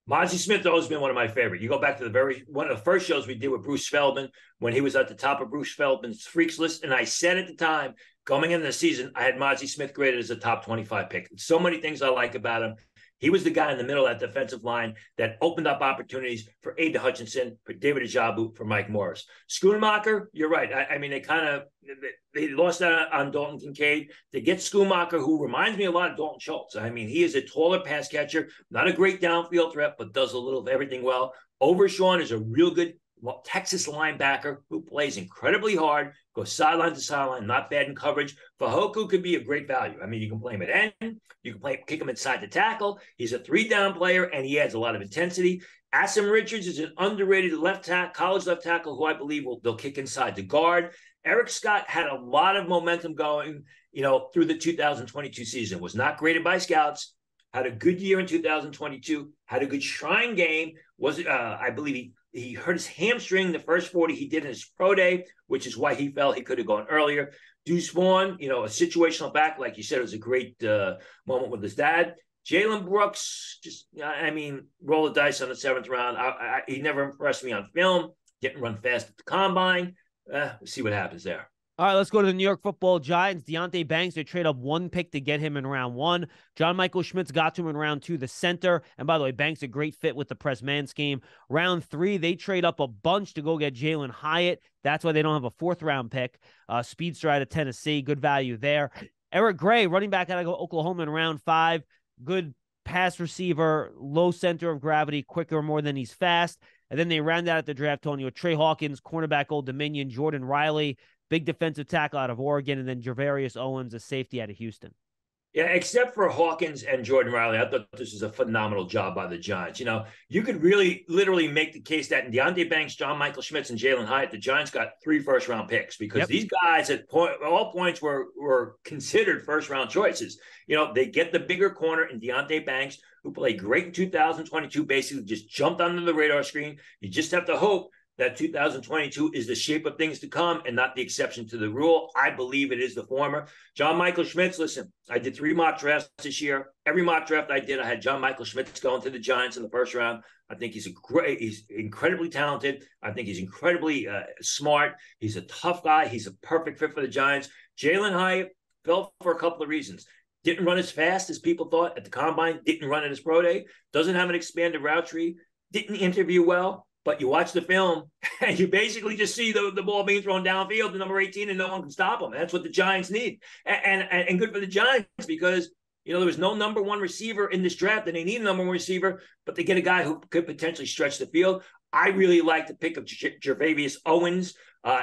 Mozzie Smith has always been one of my favorite. You go back to one of the first shows we did with Bruce Feldman when he was at the top of Bruce Feldman's Freaks list. And I said at the time, coming into the season, I had Mozzie Smith graded as a top 25 pick. So many things I like about him. He was the guy in the middle of that defensive line that opened up opportunities for Aiden Hutchinson, for David Ajabu, for Mike Morris. Schoonmaker, you're right. I mean, they lost out on Dalton Kincaid. They get Schoonmaker, who reminds me a lot of Dalton Schultz. I mean, he is a taller pass catcher, not a great downfield threat, but does a little of everything well. Overshawn is a real good Texas linebacker who plays incredibly hard, goes sideline to sideline, not bad in coverage. Fehoko could be a great value. I mean, you can play him at end, you can kick him inside the tackle. He's a three-down player, and he adds a lot of intensity. Asim Richards is an underrated college left tackle who I believe they'll kick inside the guard. Eric Scott had a lot of momentum going, through the 2022 season. Was not graded by scouts. Had a good year in 2022. Had a good Shrine game. I believe he hurt his hamstring the first 40 he did in his pro day, which is why he felt he could have gone earlier. Deuce Vaughn, a situational back, like you said, it was a great moment with his dad. Jalen Brooks, roll the dice on the seventh round. He never impressed me on film. Didn't run fast at the combine. We'll see what happens there. All right, let's go to the New York Football Giants. Deonte Banks, they trade up one pick to get him in round one. John Michael Schmitz got to him in round two, the center. And by the way, Banks a great fit with the press man scheme. Round three, they trade up a bunch to go get Jalen Hyatt. That's why they don't have a fourth-round pick. Speedster out of Tennessee, good value there. Eric Gray, running back out of Oklahoma in round five. Good pass receiver, low center of gravity, quicker more than he's fast. And then they round out at the draft, Tony, with Trey Hawkins, cornerback Old Dominion, Jordan Riley, big defensive tackle out of Oregon, and then Javarius Owens, a safety out of Houston. Yeah, except for Hawkins and Jordan Riley, I thought this was a phenomenal job by the Giants. You could really literally make the case that in Deonte Banks, John Michael Schmitz, and Jalen Hyatt, the Giants got 3 first-round picks because these guys at all points were considered first-round choices. They get the bigger corner in Deonte Banks, who played great in 2022, basically just jumped onto the radar screen. You just have to hope that 2022 is the shape of things to come and not the exception to the rule. I believe it is the former. John Michael Schmitz, listen, I did 3 mock drafts this year. Every mock draft I did, I had John Michael Schmitz going to the Giants in the first round. I think he's incredibly talented. I think he's incredibly smart. He's a tough guy. He's a perfect fit for the Giants. Jalen Hyatt fell for a couple of reasons. Didn't run as fast as people thought at the combine. Didn't run at his pro day. Doesn't have an expanded route tree. Didn't interview well. But you watch the film, and you basically just see the ball being thrown downfield to number 18, and no one can stop him. That's what the Giants need. And good for the Giants because, there was no number one receiver in this draft, and they need a number one receiver, but they get a guy who could potentially stretch the field. I really like the pick of Javarius Owens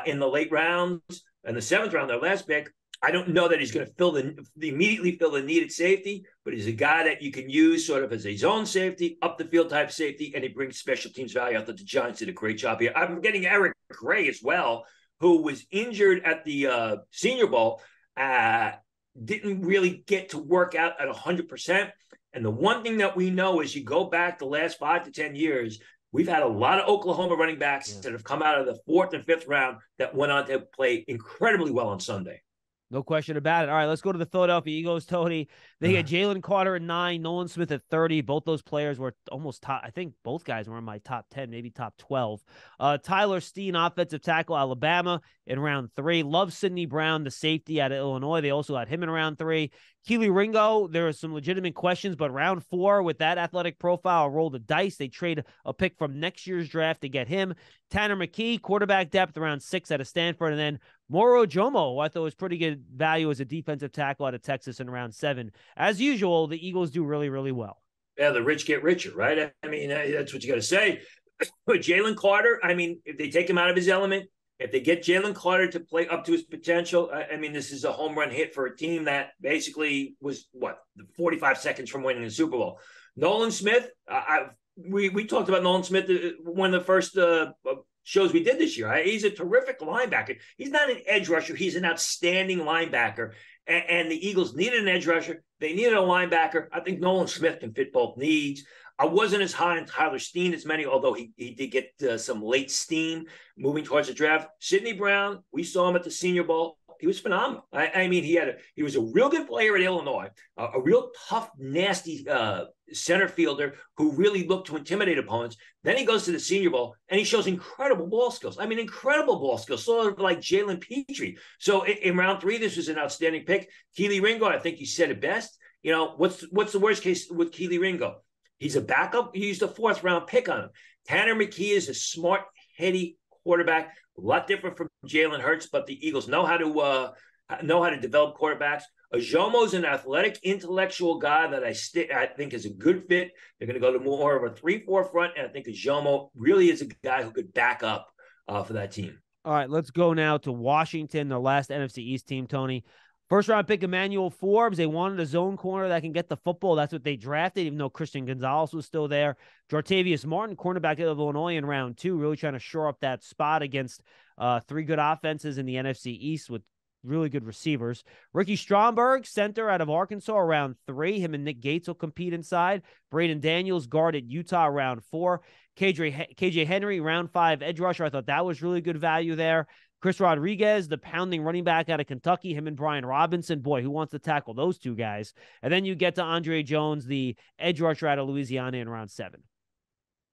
in the late rounds. And the 7th round, their last pick, I don't know that he's going to immediately fill the needed safety, but he's a guy that you can use sort of as a zone safety, up the field type safety, and he brings special teams value. I thought the Giants did a great job here. I'm getting Eric Gray as well, who was injured at the Senior Bowl, didn't really get to work out at 100%. And the one thing that we know is you go back the last 5 to 10 years, we've had a lot of Oklahoma running backs that have come out of the 4th and 5th round that went on to play incredibly well on Sunday. No question about it. All right, let's go to the Philadelphia Eagles, Tony. They got Jalen Carter at 9, Nolan Smith at 30. Both those players were almost top. I think both guys were in my top 10, maybe top 12. Tyler Steen, offensive tackle, Alabama, in round 3. Love Sidney Brown, the safety out of Illinois. They also had him in round 3. Keely Ringo, there are some legitimate questions, but round 4 with that athletic profile, roll the dice. They trade a pick from next year's draft to get him. Tanner McKee, quarterback depth, around 6 out of Stanford. And then Moro Jomo, who I thought was pretty good value as a defensive tackle out of Texas in round 7. As usual, the Eagles do really, really well. Yeah, the rich get richer, right? I mean, that's what you got to say. But Jalen Carter, I mean, if they take him out of his element, if they get Jalen Carter to play up to his potential, I mean, this is a home run hit for a team that basically was, 45 seconds from winning the Super Bowl. Nolan Smith, we talked about Nolan Smith one of the first shows we did this year. He's a terrific linebacker. He's not an edge rusher. He's an outstanding linebacker. And the Eagles needed an edge rusher. They needed a linebacker. I think Nolan Smith can fit both needs. I wasn't as high on Tyler Steen as many, although he did get some late steam moving towards the draft. Sidney Brown, we saw him at the Senior Bowl. He was phenomenal. I mean, he was a real good player at Illinois, a real tough, nasty center fielder who really looked to intimidate opponents. Then he goes to the Senior Bowl and he shows incredible ball skills. I mean, incredible ball skills, sort of like Jalen Petrie. So in round 3, this was an outstanding pick. Keely Ringo, I think you said it best. You know, what's the worst case with Keely Ringo? He's a backup. You used a 4th round pick on him. Tanner McKee is a smart, heady quarterback, a lot different from Jalen Hurts, but the Eagles know how to develop quarterbacks. Ajomo's an athletic, intellectual guy that I think is a good fit. They're going to go to more of a 3-4 front, and I think Ajomo really is a guy who could back up for that team. All right, let's go now to Washington, the last NFC East team, Tony. First round pick, Emmanuel Forbes. They wanted a zone corner that can get the football. That's what they drafted, even though Christian Gonzalez was still there. Jartavius Martin, cornerback of Illinois in round 2, really trying to shore up that spot against 3 good offenses in the NFC East with really good receivers. Ricky Stromberg, center out of Arkansas, round 3. Him and Nick Gates will compete inside. Braden Daniels, guard at Utah, round 4. KJ Henry, round 5, edge rusher. I thought that was really good value there. Chris Rodriguez, the pounding running back out of Kentucky, him and Brian Robinson. Boy, who wants to tackle those 2 guys? And then you get to Andre Jones, the edge rusher out of Louisiana in round 7.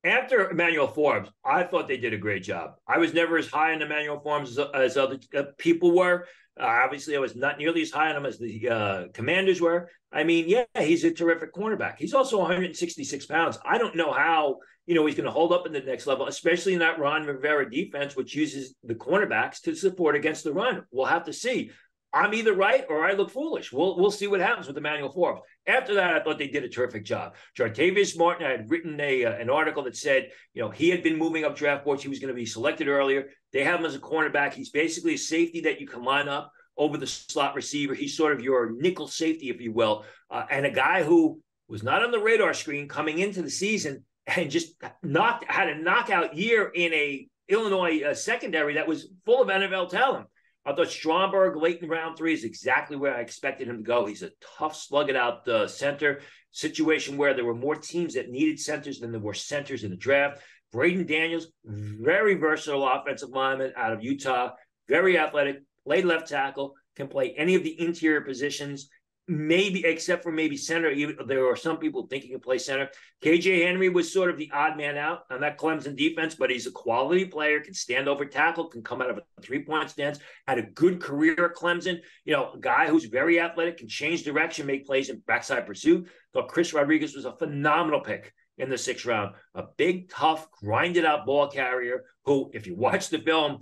After Emmanuel Forbes, I thought they did a great job. I was never as high on Emmanuel Forbes as other people were. Obviously, I was not nearly as high on him as the Commanders were. I mean, yeah, he's a terrific cornerback. He's also 166 pounds. I don't know how, he's going to hold up in the next level, especially in that Ron Rivera defense, which uses the cornerbacks to support against the run. We'll have to see. I'm either right or I look foolish. We'll see what happens with Emmanuel Forbes. After that, I thought they did a terrific job. Jartavius Martin, I had written an article that said, he had been moving up draft boards. He was going to be selected earlier. They have him as a cornerback. He's basically a safety that you can line up over the slot receiver. He's sort of your nickel safety, if you will, and a guy who was not on the radar screen coming into the season and just had a knockout year in a Illinois secondary that was full of NFL talent. I thought Stromberg late in round 3 is exactly where I expected him to go. He's a tough, slug-it-out center situation where there were more teams that needed centers than there were centers in the draft. Braden Daniels, very versatile offensive lineman out of Utah, very athletic, played left tackle, can play any of the interior positions, maybe except for maybe center. Even there are some people thinking he can play center. KJ Henry was sort of the odd man out on that Clemson defense, but he's a quality player, can stand over tackle, can come out of a 3-point stance, had a good career at Clemson. A guy who's very athletic, can change direction, make plays in backside pursuit. Thought Chris Rodriguez was a phenomenal pick in the 6th round. A big, tough, grinded out ball carrier who, if you watch the film,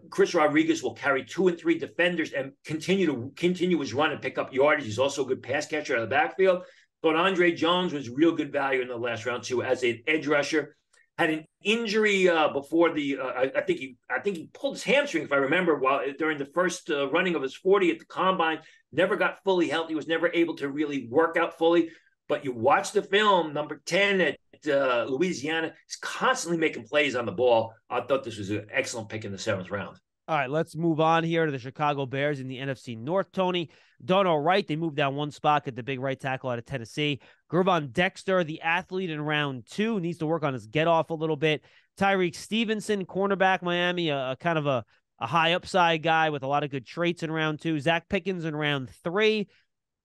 Chris Rodriguez will carry 2 and 3 defenders and continue his run and pick up yardage. He's also a good pass catcher out of the backfield. Thought Andre Jones was real good value in the last round too as an edge rusher. Had an injury before the. I think he pulled his hamstring, if I remember, during the first running of his 40 at the combine. Never got fully healthy. Was never able to really work out fully. But you watch the film, number 10 at Louisiana, he's constantly making plays on the ball. I thought this was an excellent pick in the 7th round. All right, let's move on here to the Chicago Bears in the NFC North, Tony. Done all right. They moved down 1 spot at the big right tackle out of Tennessee. Gervon Dexter, the athlete in round 2, needs to work on his get-off a little bit. Tyreek Stevenson, cornerback, Miami, a kind of a high upside guy with a lot of good traits in round 2. Zach Pickens in round 3.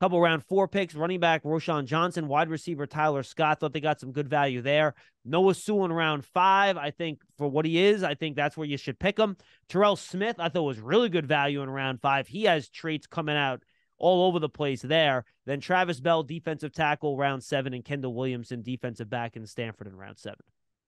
Couple round 4 picks, running back Roshan Johnson, wide receiver Tyler Scott. Thought they got some good value there. Noah Sewell in round 5. I think for what he is, I think that's where you should pick him. Terrell Smith, I thought was really good value in round 5. He has traits coming out all over the place there. Then Travis Bell, defensive tackle, round 7, and Kendall Williamson, defensive back in Stanford in round 7.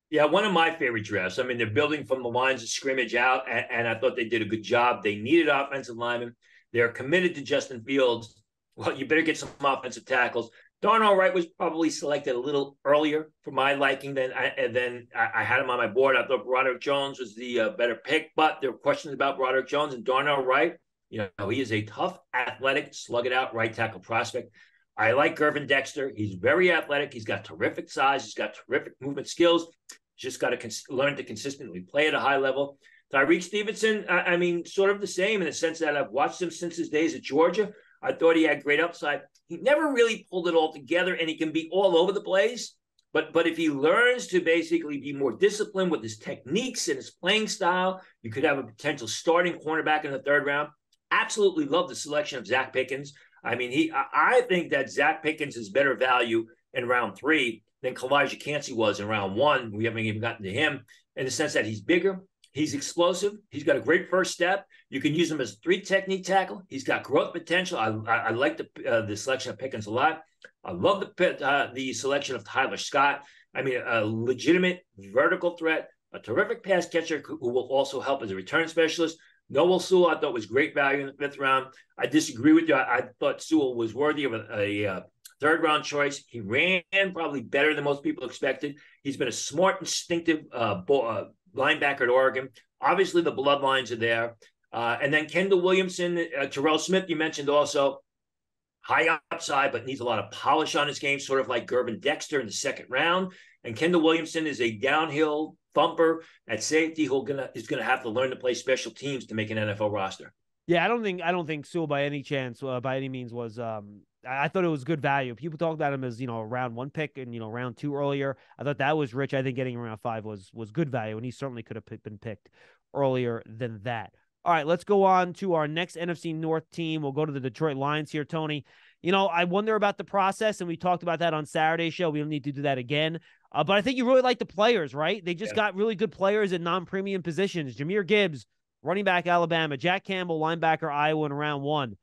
Yeah, one of my favorite drafts. I mean, they're building from the lines of scrimmage out, and I thought they did a good job. They needed offensive linemen. They're committed to Justin Fields. Well, you better get some offensive tackles. Darnell Wright was probably selected a little earlier for my liking than I had him on my board. I thought Broderick Jones was the better pick, but there were questions about Broderick Jones and Darnell Wright. You know, he is a tough, athletic, slug it out right tackle prospect. I like Gervin Dexter. He's very athletic. He's got terrific size. He's got terrific movement skills. He's just got to learn to consistently play at a high level. Tyreek Stevenson, I mean, sort of the same in the sense that I've watched him since his days at Georgia. I thought he had great upside. He never really pulled it all together, and he can be all over the place. But if he learns to basically be more disciplined with his techniques and his playing style, you could have a potential starting cornerback in the third round. Absolutely love the selection of Zach Pickens. I mean, I think that Zach Pickens is better value in round 3 than Kalijah Cansey was in round 1. We haven't even gotten to him in the sense that he's bigger. He's explosive. He's got a great first step. You can use him as a 3 technique tackle. He's got growth potential. I like the selection of Pickens a lot. I love the selection of Tyler Scott. I mean, a legitimate vertical threat, a terrific pass catcher who will also help as a return specialist. Noel Sewell, I thought was great value in the 5th round. I disagree with you. I thought Sewell was worthy of a 3rd round choice. He ran probably better than most people expected. He's been a smart, instinctive linebacker at Oregon. Obviously, the bloodlines are there. And then Kendall Williamson, Terrell Smith, you mentioned also, high upside, but needs a lot of polish on his game, sort of like Gervin Dexter in the 2nd round. And Kendall Williamson is a downhill thumper at safety who is going to have to learn to play special teams to make an NFL roster. Yeah, I don't think Sewell by any chance, by any means was. I thought it was good value. People talked about him as, you know, a round 1 pick and, you know, round 2 earlier. I thought that was rich. I think getting around 5 was good value, and he certainly could have been picked earlier than that. All right, let's go on to our next NFC North team. We'll go to the Detroit Lions here, Tony. You know, I wonder about the process, and we talked about that on Saturday's show. We don't need to do that again. But I think you really like the players, right? They just got really good players in non-premium positions. Jahmyr Gibbs, running back, Alabama. Jack Campbell, linebacker, Iowa in round 1.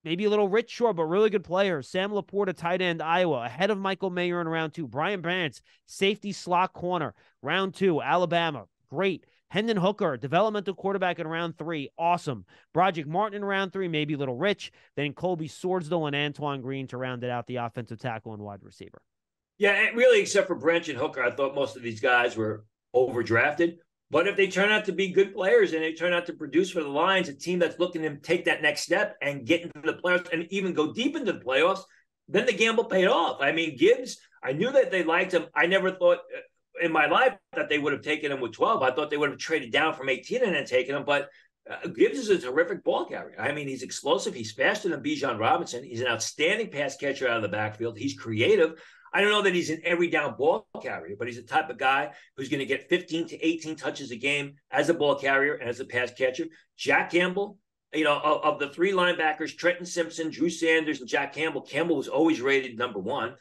Maybe a little rich, sure, but really good players. Sam Laporta, tight end, Iowa, ahead of Michael Mayer in round 2. Brian Branch, safety, slot corner, round 2. Alabama, great. Hendon Hooker, developmental quarterback in round 3. Awesome. Broderick Martin in round 3, maybe a little rich. Then Colby Swordsdale and Antoine Green to round it out, the offensive tackle and wide receiver. Yeah, really, except for Branch and Hooker, I thought most of these guys were overdrafted. But if they turn out to be good players and they turn out to produce for the Lions, a team that's looking to take that next step and get into the playoffs and even go deep into the playoffs, then the gamble paid off. I mean, Gibbs, I knew that they liked him. I never thought in my life that they would have taken him with 12. I thought they would have traded down from 18 and then taken him. But Gibbs is a terrific ball carrier. I mean, he's explosive. He's faster than Bijan Robinson. He's an outstanding pass catcher out of the backfield. He's creative. I don't know that he's an every down ball carrier, but he's the type of guy who's going to get 15 to 18 touches a game as a ball carrier and as a pass catcher. Jack Campbell, you know, of the 3 linebackers, Trenton Simpson, Drew Sanders, and Jack Campbell, Campbell was always rated number 1.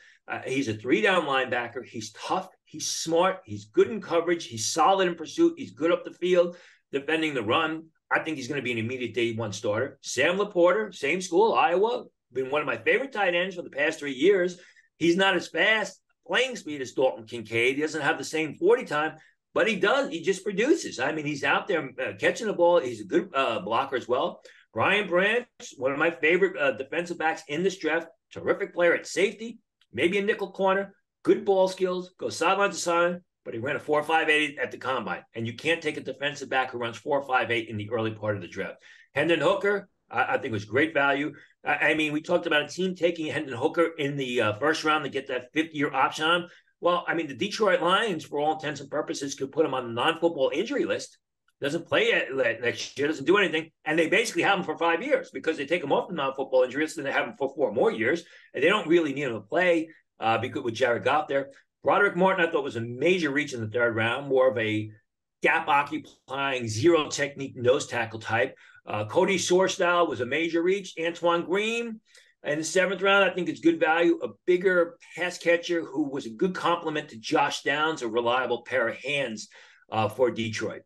He's a 3-down linebacker. He's tough. He's smart. He's good in coverage. He's solid in pursuit. He's good up the field, defending the run. I think he's going to be an immediate day 1 starter. Sam Laporta, same school, Iowa, been one of my favorite tight ends for the past 3 years. He's not as fast playing speed as Dalton Kincaid. He doesn't have the same 40 time, but he does. He just produces. I mean, he's out there catching the ball. He's a good blocker as well. Brian Branch, one of my favorite defensive backs in this draft, terrific player at safety, maybe a nickel corner, good ball skills, goes sideline to sideline, but he ran a 4.58 at the combine. And you can't take a defensive back who runs 4.58 in the early part of the draft. Hendon Hooker, I think was great value. I mean, we talked about a team taking Hendon Hooker in the 1st round to get that 5th-year option on him. Well, I mean, the Detroit Lions, for all intents and purposes, could put him on the non-football injury list. Doesn't play next year, doesn't do anything. And they basically have him for 5 years because they take him off the non-football injury list and they have him for 4 more years. And they don't really need him to play because with Jared Goff there. Broderick Martin, I thought, was a major reach in the 3rd round, more of a gap-occupying, zero technique nose tackle type. Cody Swordsdale was a major reach. Antoine Green in the 7th round, I think it's good value. A bigger pass catcher who was a good complement to Josh Downs, a reliable pair of hands for Detroit.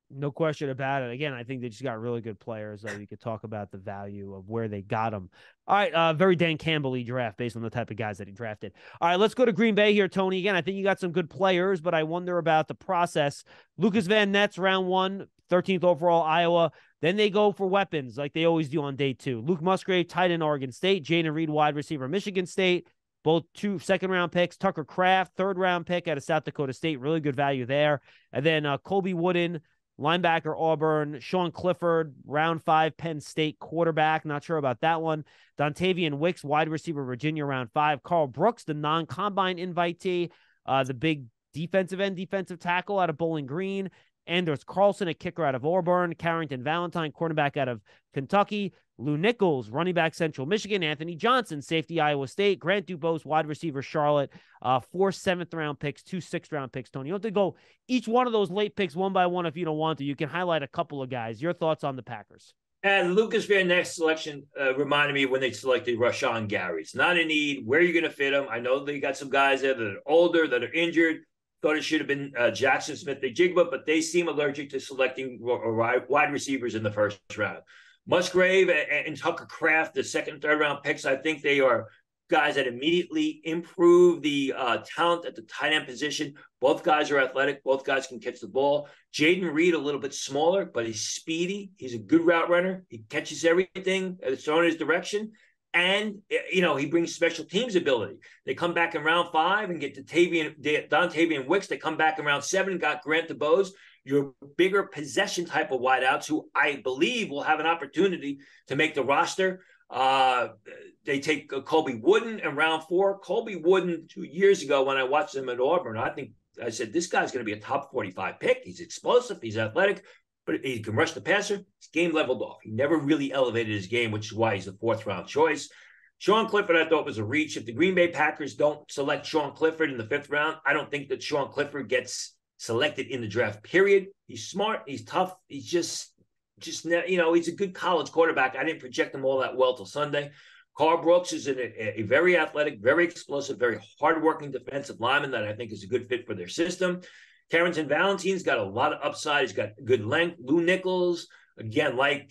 No question about it. Again, I think they just got really good players. We could talk about the value of where they got them. All right, very Dan Campbell-y draft based on the type of guys that he drafted. All right, let's go to Green Bay here, Tony. Again, I think you got some good players, but I wonder about the process. Lucas Van Ness, round 1, 13th overall, Iowa. Then they go for weapons like they always do on day 2. Luke Musgrave, tight end, Oregon State. Jaden Reed, wide receiver, Michigan State. Both 2 second-round picks. Tucker Kraft, third-round pick out of South Dakota State. Really good value there. And then Colby Wooden, linebacker, Auburn. Sean Clifford, round 5, Penn State quarterback. Not sure about that one. Dontavian Wicks, wide receiver, Virginia, round 5. Carl Brooks, the non-combine invitee. The big defensive end, defensive tackle out of Bowling Green. Anders Carlson, a kicker out of Auburn. Carrington Valentine, cornerback out of Kentucky. Lou Nichols, running back, Central Michigan. Anthony Johnson, safety, Iowa State. Grant Dubose, wide receiver, Charlotte. 4 7th-round picks, 2 6th-round picks, Tony. You don't have to go each one of those late picks one by one if you don't want to. You can highlight a couple of guys. Your thoughts on the Packers? And Lucas Van Ness selection reminded me when they selected Rashawn Gary. It's not a need. Where are you going to fit him? I know they got some guys there that are older, that are injured. Thought it should have been Jackson Smith-Njigba, but they seem allergic to selecting wide receivers in the first round. Musgrave and Tucker Kraft, the second and third round picks, I think they are guys that immediately improve the talent at the tight end position. Both guys are athletic. Both guys can catch the ball. Jaden Reed, a little bit smaller, but he's speedy. He's a good route runner. He catches everything that's thrown in his direction. And, he brings special teams ability. They come back in round 5 and get Dontavian Wicks. They come back in round 7 and got Grant DeBose, your bigger possession type of wideouts who I believe will have an opportunity to make the roster. They take Colby Wooden in round 4. Colby Wooden 2 years ago when I watched him at Auburn, I said, this guy's going to be a top 45 pick. He's explosive. He's athletic. But he can rush the passer. His game leveled off. He never really elevated his game, which is why he's the 4th-round choice. Sean Clifford, I thought, was a reach. If the Green Bay Packers don't select Sean Clifford in the 5th round, I don't think that Sean Clifford gets selected in the draft, period. He's smart. He's tough. He's just he's a good college quarterback. I didn't project him all that well till Sunday. Carl Brooks is a very athletic, very explosive, very hardworking defensive lineman that I think is a good fit for their system. Carrington Valentine's got a lot of upside. He's got good length. Lou Nichols, again, like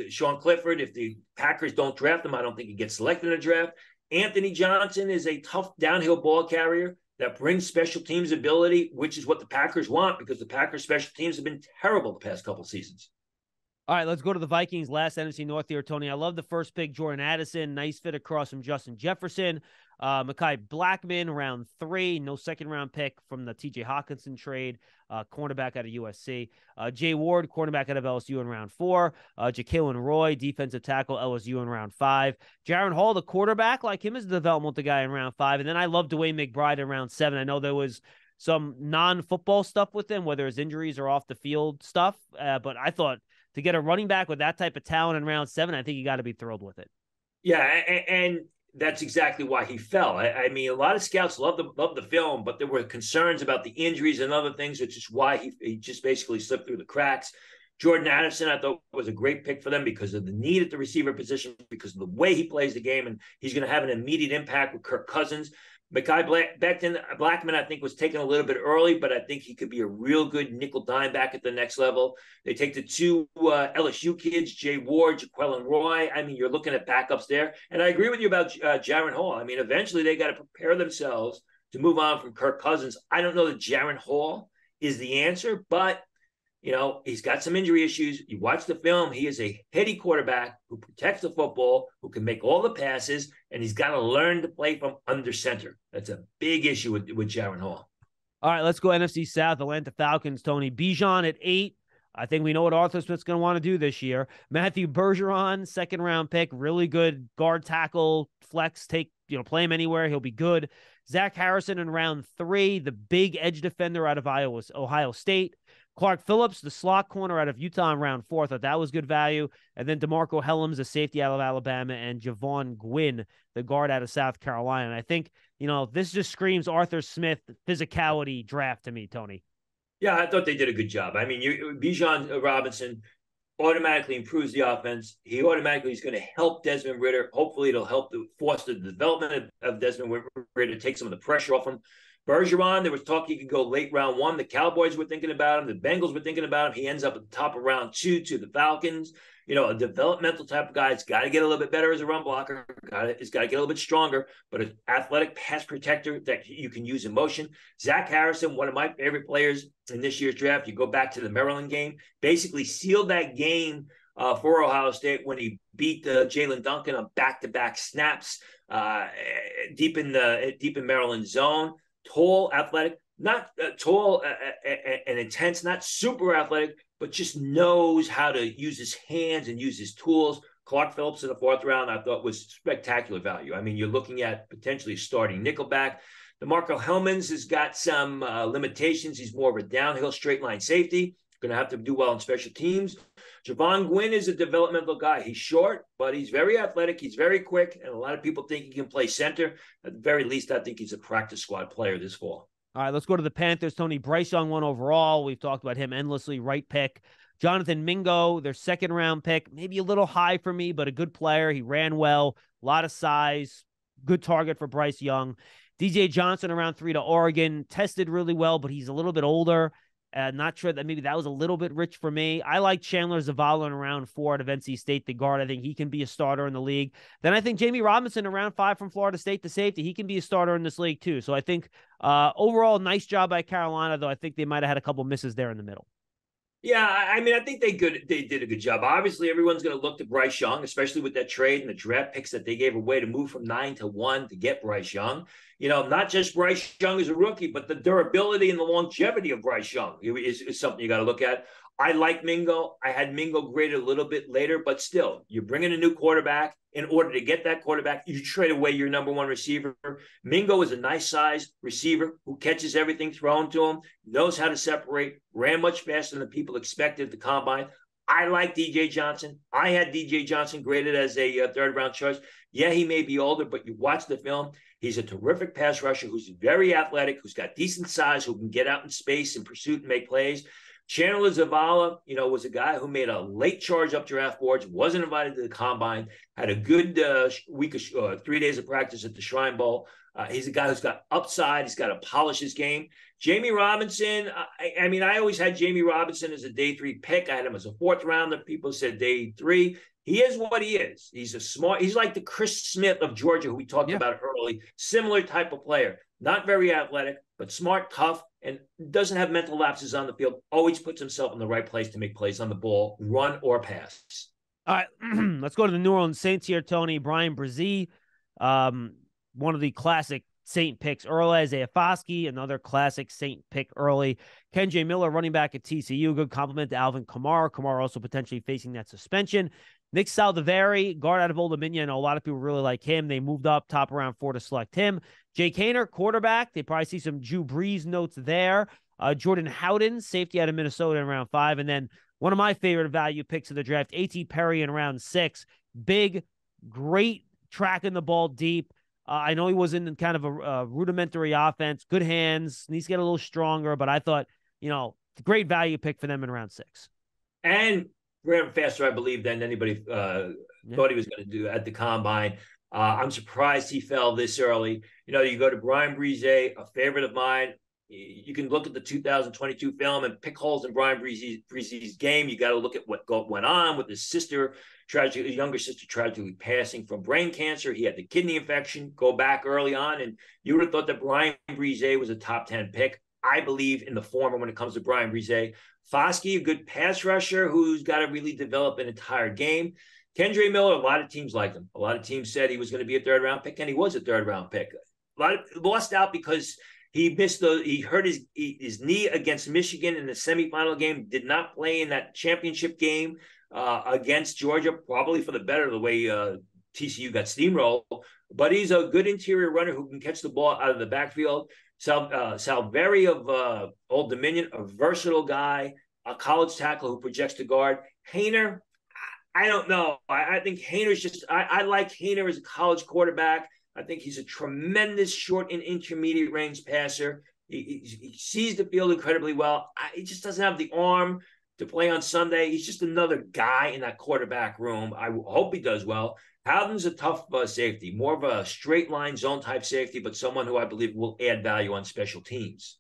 Sean Clifford, if the Packers don't draft him, I don't think he gets selected in the draft. Anthony Johnson is a tough downhill ball carrier that brings special teams ability, which is what the Packers want because the Packers special teams have been terrible the past couple seasons. All right, let's go to the Vikings. Last NFC North here, Tony. I love the first pick, Jordan Addison. Nice fit across from Justin Jefferson. Mekhi Blackman, round 3. No second-round pick from the T.J. Hawkinson trade. Cornerback out of USC. Jay Ward, cornerback out of LSU in round 4. Ja'Kalen Roy, defensive tackle, LSU in round 5. Jaron Hall, the quarterback, like him as the developmental guy in round 5. And then I love Dwayne McBride in round 7. I know there was some non-football stuff with him, whether it's injuries or off-the-field stuff. But I thought to get a running back with that type of talent in round 7, I think you got to be thrilled with it. Yeah, and that's exactly why he fell. I mean, a lot of scouts love the film, but there were concerns about the injuries and other things, which is why he just basically slipped through the cracks. Jordan Addison, I thought, was a great pick for them because of the need at the receiver position, because of the way he plays the game, and he's going to have an immediate impact with Kirk Cousins. Mekhi Blackman, I think, was taken a little bit early, but I think he could be a real good nickel dime back at the next level. They take the 2 LSU kids, Jay Ward, Ja'Kalen Roy. I mean, you're looking at backups there. And I agree with you about Jaron Hall. I mean, eventually they got to prepare themselves to move on from Kirk Cousins. I don't know that Jaron Hall is the answer, but he's got some injury issues. You watch the film, he is a heady quarterback who protects the football, who can make all the passes, and he's got to learn to play from under center. That's a big issue with Jaron Hall. All right, let's go NFC South, Atlanta Falcons, Tony. Bijan at 8. I think we know what Arthur Smith's going to want to do this year. Matthew Bergeron, 2nd-round pick, really good guard tackle, flex, play him anywhere. He'll be good. Zach Harrison in round 3, the big edge defender out of Ohio State. Clark Phillips, the slot corner out of Utah in round 4. I thought that was good value. And then DeMarco Hellams, a safety out of Alabama, and Javon Gwynn, the guard out of South Carolina. And I think, this just screams Arthur Smith physicality draft to me, Tony. Yeah, I thought they did a good job. I mean, Bijan Robinson automatically improves the offense. He automatically is going to help Desmond Ridder. Hopefully it'll help to foster the development of Desmond Ridder, take some of the pressure off him. Bergeron, there was talk he could go late round 1. The Cowboys were thinking about him. The Bengals were thinking about him. He ends up at the top of round 2 to the Falcons. a developmental type of guy. It's got to get a little bit better as a run blocker. It's got to get a little bit stronger, but an athletic pass protector that you can use in motion. Zach Harrison, one of my favorite players in this year's draft. You go back to the Maryland game, basically sealed that game for Ohio State when he beat Jalen Duncan on back-to-back snaps deep in Maryland zone. Tall, athletic, not tall and intense, not super athletic, but just knows how to use his hands and use his tools. Clark Phillips in the 4th round, I thought, was spectacular value. I mean, you're looking at potentially starting nickelback. DeMarco Hellmans has got some limitations. He's more of a downhill straight line safety. Going to have to do well on special teams. Javon Gwynn is a developmental guy. He's short, but he's very athletic. He's very quick, and a lot of people think he can play center. At the very least, I think he's a practice squad player this fall. All right, let's go to the Panthers. Tony, Bryce Young won overall. We've talked about him endlessly. Right pick. Jonathan Mingo, their 2nd-round pick, maybe a little high for me, but a good player. He ran well, a lot of size, good target for Bryce Young. DJ Johnson around 3 to Oregon, tested really well, but he's a little bit older. Not sure that maybe that was a little bit rich for me. I like Chandler Zavala in round 4 out of NC State, the guard. I think he can be a starter in the league. Then I think Jamie Robinson in round 5 from Florida State, the safety, he can be a starter in this league too. So I think overall, nice job by Carolina, though I think they might have had a couple misses there in the middle. Yeah, I mean, I think they did a good job. Obviously, everyone's going to look to Bryce Young, especially with that trade and the draft picks that they gave away to move from 9 to 1 to get Bryce Young. Not just Bryce Young as a rookie, but the durability and the longevity of Bryce Young is something you got to look at. I like Mingo. I had Mingo graded a little bit later, but still, you're bringing a new quarterback. In order to get that quarterback, you trade away your number 1 receiver. Mingo is a nice-sized receiver who catches everything thrown to him, knows how to separate, ran much faster than people expected at the combine. I like DJ Johnson. I had DJ Johnson graded as a 3rd-round choice. Yeah, he may be older, but you watch the film. He's a terrific pass rusher who's very athletic, who's got decent size, who can get out in space and pursuit and make plays. Chandler Zavala, was a guy who made a late charge up draft boards, wasn't invited to the combine, had a good week of 3 days of practice at the Shrine Bowl. He's a guy who's got upside. He's got to polish his game. Jamie Robinson, I always had Jamie Robinson as a day 3 pick. I had him as a 4th rounder. People said day 3. He is what he is. He's like the Chris Smith of Georgia, who we talked about early. Similar type of player. Not very athletic, but smart, tough, and doesn't have mental lapses on the field. Always puts himself in the right place to make plays on the ball, run or pass. All right, let's go to the New Orleans Saints here, Tony. Brian Brzee, one of the classic Saint picks early. Isaiah Foskey, another classic Saint pick early. Ken J. Miller, running back at TCU, good compliment to Alvin Kamara. Kamara also potentially facing that suspension. Nick Saldivari, guard out of Old Dominion. I know a lot of people really like him. They moved up top around 4 to select him. Jake Haener, quarterback. They probably see some Drew Brees notes there. Jordan Howden, safety out of Minnesota in round 5. And then one of my favorite value picks of the draft, A.T. Perry in round 6. Big, great tracking the ball deep. I know he was in kind of a rudimentary offense. Good hands. Needs to get a little stronger. But I thought, great value pick for them in round 6. And ran faster, I believe, than anybody thought he was going to do at the combine. I'm surprised he fell this early. You go to Brian Brise, a favorite of mine. You can look at the 2022 film and pick holes in Brian Brise's game. You got to look at what went on with his younger sister tragically passing from brain cancer. He had the kidney infection, go back early on, and you would have thought that Brian Brise was a top 10 pick. I believe in the former when it comes to Brian Brise. Foskey, a good pass rusher who's got to really develop an entire game. Kendre Miller, a lot of teams liked him. A lot of teams said he was going to be a 3rd-round pick, and he was a 3rd-round pick. A lot of lost out because he hurt his knee against Michigan in the semifinal game, did not play in that championship game against Georgia, probably for the better, the way TCU got steamrolled. But he's a good interior runner who can catch the ball out of the backfield. Salveri of Old Dominion, a versatile guy, a college tackle who projects to guard. Haener, I don't know. I think Haener's I like Haener as a college quarterback. I think he's a tremendous short and intermediate range passer. He sees the field incredibly well. He just doesn't have the arm to play on Sunday. He's just another guy in that quarterback room. I hope he does well. Howden's a tough safety, more of a straight line zone type safety, but someone who I believe will add value on special teams.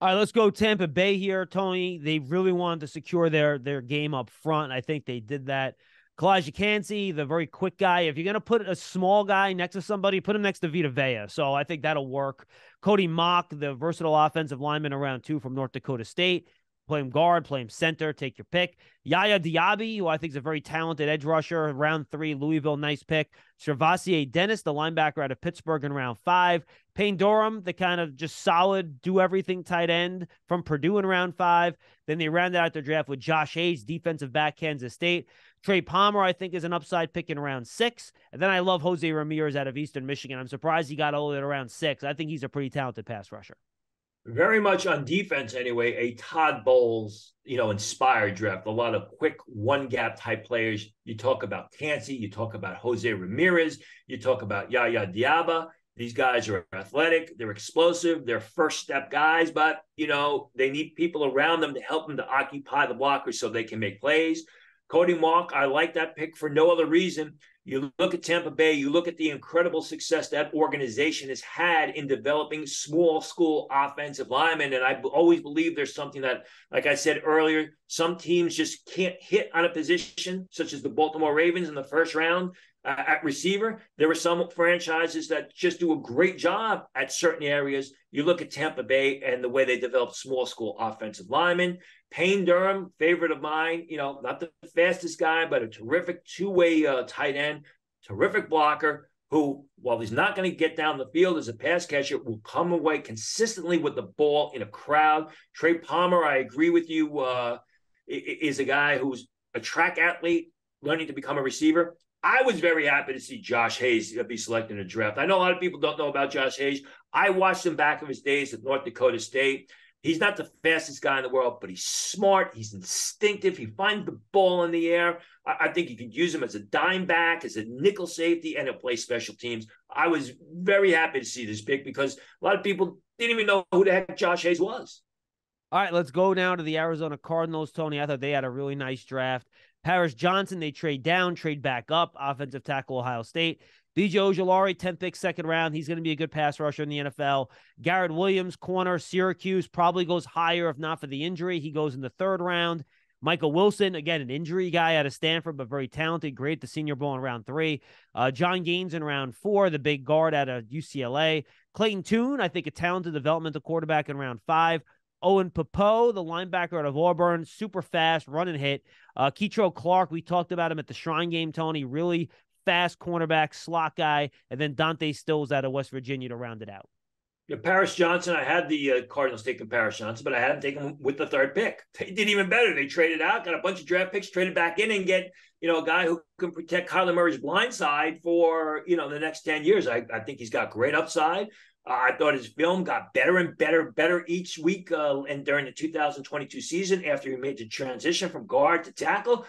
All right, let's go Tampa Bay here, Tony. They really wanted to secure their game up front. I think they did that. Kalijah Kancey, the very quick guy. If you're going to put a small guy next to somebody, put him next to Vita Vea. So I think that'll work. Cody Mock, the versatile offensive lineman around 2 from North Dakota State. Play him guard, play him center, take your pick. Yaya Diaby, who I think is a very talented edge rusher, round 3, Louisville, nice pick. Servassier Dennis, the linebacker out of Pittsburgh in round 5. Payne Durham, the kind of just solid, do-everything tight end from Purdue in round 5. Then they rounded out their draft with Josh Hayes, defensive back, Kansas State. Trey Palmer, I think, is an upside pick in round 6. And then I love Jose Ramirez out of Eastern Michigan. I'm surprised he got all the way to round 6. I think he's a pretty talented pass rusher. Very much on defense anyway, a Todd Bowles, inspired draft. A lot of quick one-gap type players. You talk about Kancey, you talk about Jose Ramirez, you talk about Yaya Diaba. These guys are athletic, they're explosive, they're first-step guys, but, they need people around them to help them to occupy the blockers so they can make plays. Cody Mock, I like that pick for no other reason. You look at Tampa Bay, you look at the incredible success that organization has had in developing small school offensive linemen. And I always believe there's something that, like I said earlier, some teams just can't hit on a position, such as the Baltimore Ravens in the first round at receiver. There were some franchises that just do a great job at certain areas. You look at Tampa Bay and the way they develop small school offensive linemen. Payne Durham, favorite of mine, not the fastest guy, but a terrific two-way tight end, terrific blocker who, while he's not going to get down the field as a pass catcher, will come away consistently with the ball in a crowd. Trey Palmer, I agree with you, is a guy who's a track athlete learning to become a receiver. I was very happy to see Josh Hayes be selected in the draft. I know a lot of people don't know about Josh Hayes. I watched him back in his days at North Dakota State. He's not the fastest guy in the world, but he's smart. He's instinctive. He finds the ball in the air. I think you could use him as a dime back, as a nickel safety, and he'll play special teams. I was very happy to see this pick because a lot of people didn't even know who the heck Josh Hayes was. All right, let's go now to the Arizona Cardinals, Tony. I thought they had a really nice draft. Paris Johnson, they trade down, trade back up, offensive tackle, Ohio State. DJ Ojulari, 10th pick, second round. He's going to be a good pass rusher in the NFL. Garrett Williams, corner, Syracuse, probably goes higher if not for the injury. He goes in the 3rd round. Michael Wilson, again, an injury guy out of Stanford, but very talented. Great, the Senior Bowl in round 3. John Gaines in round 4, the big guard out of UCLA. Clayton Tune, I think a talented developmental quarterback in round 5. Owen Popo, the linebacker out of Auburn, super fast, run and hit. Keetro Clark, we talked about him at the Shrine Game, Tony, really fast cornerback, slot guy, and then Dante Stills out of West Virginia to round it out. Yeah, Paris Johnson, I had the Cardinals taking Paris Johnson, but I hadn't taken him with the 3rd pick. They did even better. They traded out, got a bunch of draft picks, traded back in and get, a guy who can protect Kyler Murray's blind side for, the next 10 years. I think he's got great upside. I thought his film got better and better each week and during the 2022 season after he made the transition from guard to tackle.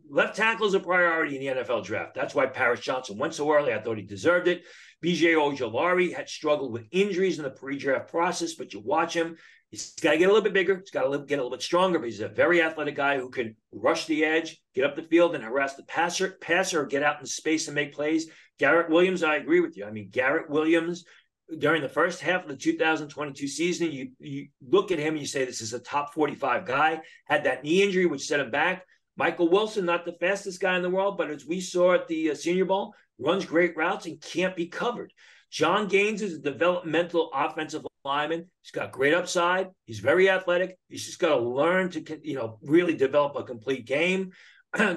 Left tackle is a priority in the NFL draft. That's why Paris Johnson went so early. I thought he deserved it. BJ Ojulari had struggled with injuries in the pre-draft process, but you watch him. He's got to get a little bit bigger. He's got to get a little bit stronger, but he's a very athletic guy who can rush the edge, get up the field and harass the passer or get out in space and make plays. Garrett Williams, I agree with you. I mean, Garrett Williams, during the first half of the 2022 season, you look at him and you say, this is a top 45 guy, had that knee injury, which set him back. Michael Wilson, not the fastest guy in the world, but as we saw at the Senior Bowl, runs great routes and can't be covered. John Gaines is a developmental offensive lineman. He's got great upside. He's very athletic. He's just got to learn to, really develop a complete game.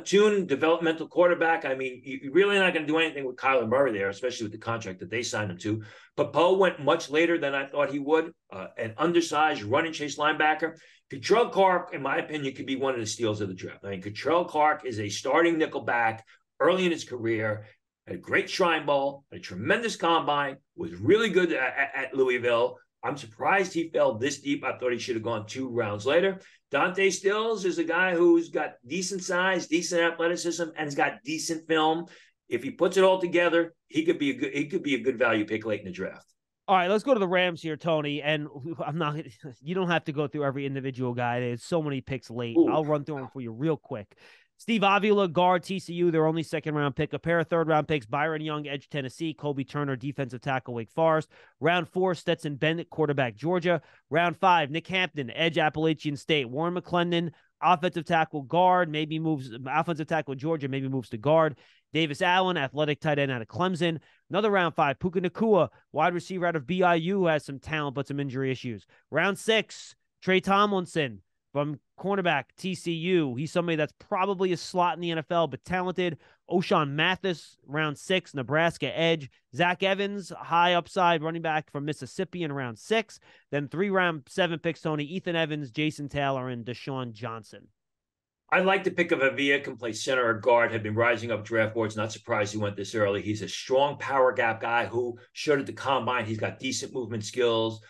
Tune, developmental quarterback. I mean, you're really not going to do anything with Kyler Murray there, especially with the contract that they signed him to. Popo went much later than I thought he would. An undersized run and chase linebacker. Keetrell Clark, in my opinion, could be one of the steals of the draft. I mean, Keetrell Clark is a starting nickel back early in his career, had a great Shrine Bowl, had a tremendous combine, was really good at Louisville. I'm surprised he fell this deep. I thought he should have gone 2 rounds later. Dante Stills is a guy who's got decent size, decent athleticism, and has got decent film. If he puts it all together, he could be a good value pick late in the draft. All right, let's go to the Rams here, Tony. And you don't have to go through every individual guy. There's so many picks late. Ooh. I'll run through them for you real quick. Steve Avila, guard, TCU, their only second-round pick. A pair of third-round picks, Byron Young, edge, Tennessee. Kobe Turner, defensive tackle, Wake Forest. Round 4, Stetson Bennett, quarterback, Georgia. Round 5, Nick Hampton, edge, Appalachian State. Warren McClendon, offensive tackle, guard, maybe moves, offensive tackle, Georgia, maybe moves to guard. Davis Allen, athletic tight end out of Clemson. Another round 5, Puka Nacua, wide receiver out of BYU, who has some talent but some injury issues. Round 6, Trey Tomlinson, from cornerback, TCU. He's somebody that's probably a slot in the NFL, but talented. O'Shawn Mathis, round 6, Nebraska edge. Zach Evans, high upside running back from Mississippi in round 6. Then 3 round 7 picks, Tony. Ethan Evans, Jason Taylor, and Deshaun Johnson. I like the pick of Avila, can play center or guard, had been rising up draft boards. Not surprised he went this early. He's a strong power gap guy who showed at the combine. He's got decent movement skills.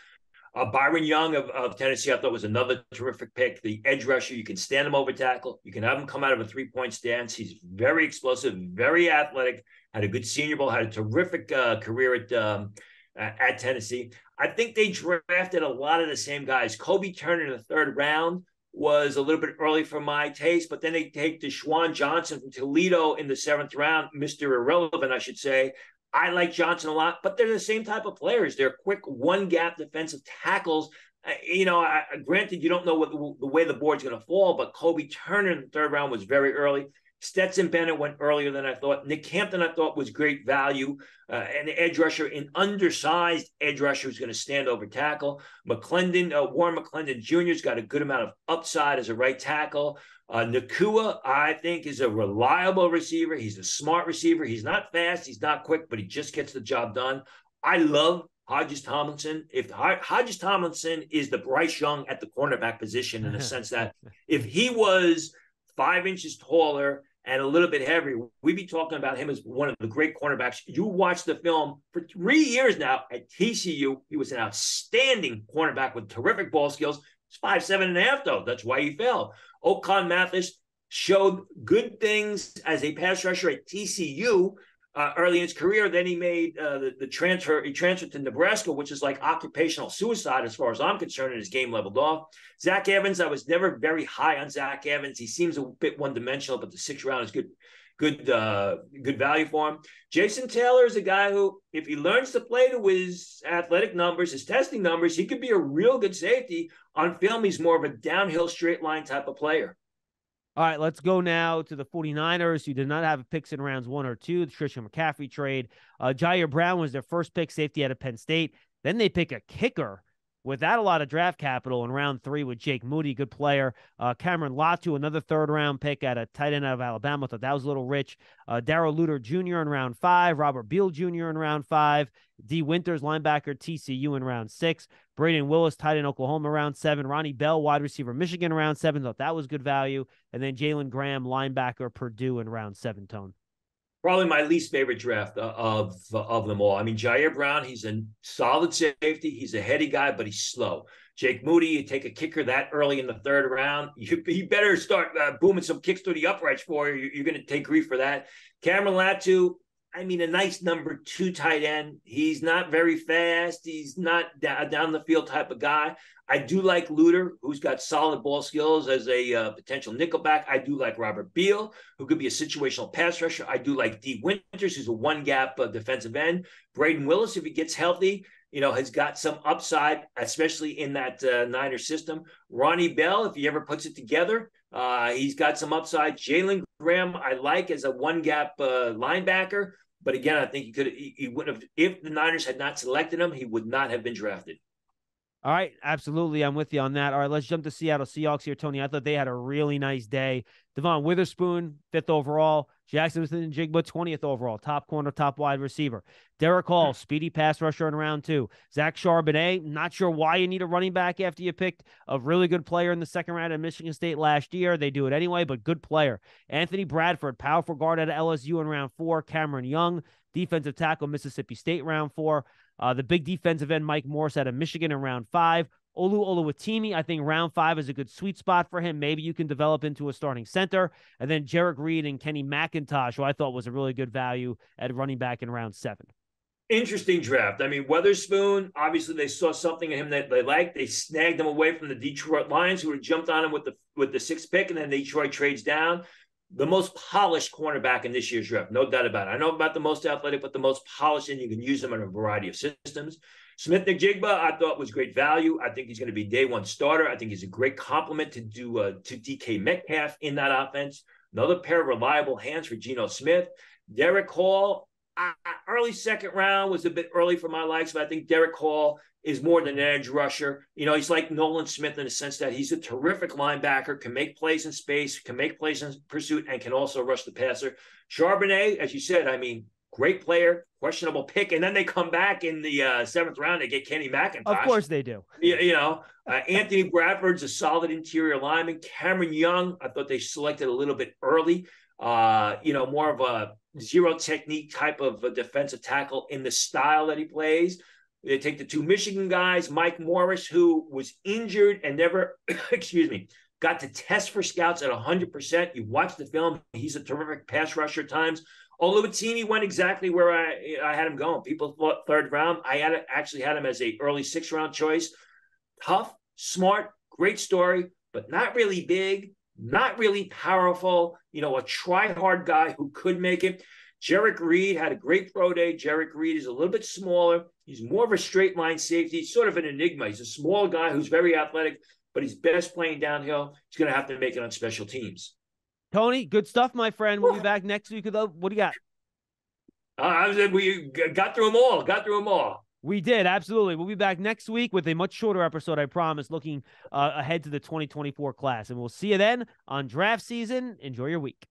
Byron Young of Tennessee, I thought was another terrific pick. The edge rusher, you can stand him over tackle. You can have him come out of a three-point stance. He's very explosive, very athletic, had a good Senior Bowl, had a terrific career at Tennessee. I think they drafted a lot of the same guys. Kobe Turner in the 3rd round was a little bit early for my taste, but then they take Deshaun Johnson from Toledo in the 7th round, Mr. Irrelevant, I should say. I like Johnson a lot, but they're the same type of players. They're quick one-gap defensive tackles. Granted, you don't know what the way the board's going to fall, but Kobe Turner in the 3rd round was very early. Stetson Bennett went earlier than I thought. Nick Hampton, I thought, was great value. An edge rusher, an undersized edge rusher who's going to stand over tackle. Warren McClendon Jr. has got a good amount of upside as a right tackle. Nacua, I think, is a reliable receiver. He's a smart receiver. He's not fast. He's not quick, but he just gets the job done. I love Hodges Tomlinson. If Hodges Tomlinson is the Bryce Young at the cornerback position, in the sense that if he was 5 inches taller and a little bit heavier, we'd be talking about him as one of the great cornerbacks. You watch the film for 3 years now at TCU. He was an outstanding cornerback with terrific ball skills. He's 5'7.5", though. That's why he fell. O'Shawn Mathis showed good things as a pass rusher at TCU early in his career. Then he made the transfer. He transferred to Nebraska, which is like occupational suicide as far as I'm concerned, and his game leveled off. Zach Evans, I was never very high on Zach Evans. He seems a bit one-dimensional, but the 6th round is good value for him. Jason Taylor is a guy who, if he learns to play to his athletic numbers, his testing numbers, he could be a real good safety. On film, he's more of a downhill straight line type of player. All right, let's go now to the 49ers, who did not have picks in rounds 1 or 2, the Christian McCaffrey trade. Jair Brown was their first pick, safety out of Penn State. Then they pick a kicker without a lot of draft capital in round 3 with Jake Moody, good player. Cameron Latu, another 3rd-round pick at a tight end out of Alabama. Thought that was a little rich. Darrell Luter Jr. in round 5. Robert Beal Jr. in round 5. D. Winters, linebacker, TCU in round 6. Braden Willis, tight end, Oklahoma, round 7. Ronnie Bell, wide receiver, Michigan, round 7. Thought that was good value. And then Jalen Graham, linebacker, Purdue in round 7, Tone. Probably my least favorite draft of them all. I mean, Jair Brown, he's a solid safety. He's a heady guy, but he's slow. Jake Moody, you take a kicker that early in the 3rd round, you better start booming some kicks through the uprights for you. You're going to take grief for that. Cameron Latu, I mean, a nice number 2 tight end. He's not very fast. He's not down the field type of guy. I do like Luter, who's got solid ball skills as a potential nickelback. I do like Robert Beal, who could be a situational pass rusher. I do like D. Winters, who's a one-gap defensive end. Braden Willis, if he gets healthy, has got some upside, especially in that Niners system. Ronnie Bell, if he ever puts it together, he's got some upside. Jalen Graham, I like as a one-gap linebacker. But again, I think he would have, if the Niners had not selected him, he would not have been drafted. All right, absolutely. I'm with you on that. All right, let's jump to Seattle Seahawks here, Tony. I thought they had a really nice day. Devon Witherspoon, 5th overall. Jackson Smith-Njigba, 20th overall. Top corner, top wide receiver. Derek Hall, speedy pass rusher in round 2. Zach Charbonnet, not sure why you need a running back after you picked a really good player in the 2nd round at Michigan State last year. They do it anyway, but good player. Anthony Bradford, powerful guard at LSU in round 4. Cameron Young, defensive tackle, Mississippi State, round 4. The big defensive end, Mike Morse, out of Michigan in round 5. Olu Oluwatimi, I think round 5 is a good sweet spot for him. Maybe you can develop into a starting center. And then Jarek Reed and Kenny McIntosh, who I thought was a really good value at running back in round 7. Interesting draft. I mean, Witherspoon, obviously they saw something in him that they liked. They snagged him away from the Detroit Lions, who had jumped on him with the 6th pick, and then Detroit trades down. the most polished cornerback in this year's draft, no doubt about it. I know about the most athletic, but the most polished, and you can use them in a variety of systems. Smith-Njigba, I thought was great value. I think he's going to be day one starter. I think he's a great complement to DK Metcalf in that offense. Another pair of reliable hands for Geno Smith. Derek Hall, early second round was a bit early for my likes, but I think Derek Hall is more than an edge rusher. You know, he's like Nolan Smith in the sense that he's a terrific linebacker, can make plays in space, can make plays in pursuit, and can also rush the passer. Charbonnet, as you said, I mean, great player, questionable pick, and then they come back in the seventh round. They get Kenny McIntosh. Of course they do. Anthony Bradford's a solid interior lineman. Cameron Young, I thought they selected a little bit early. More of a zero technique type of a defensive tackle in the style that he plays. They take the two Michigan guys, Mike Morris, who was injured and never, got to test for scouts at 100%. You watch the film, he's a terrific pass rusher at times. Oluwatimi went exactly where I had him going. People thought third round. I actually had him as a early sixth round choice. Tough, smart, great story, but not really big, not really powerful. A try-hard guy who could make it. Jerrick Reed had a great pro day. Jerrick Reed is a little bit smaller. He's more of a straight line safety. He's sort of an enigma. He's a small guy who's very athletic, but he's best playing downhill. He's going to have to make it on special teams. Tony, good stuff, my friend. We'll be back next week. What do you got? We got through them all. We did, absolutely. We'll be back next week with a much shorter episode, I promise, looking ahead to the 2024 class. And we'll see you then on draft season. Enjoy your week.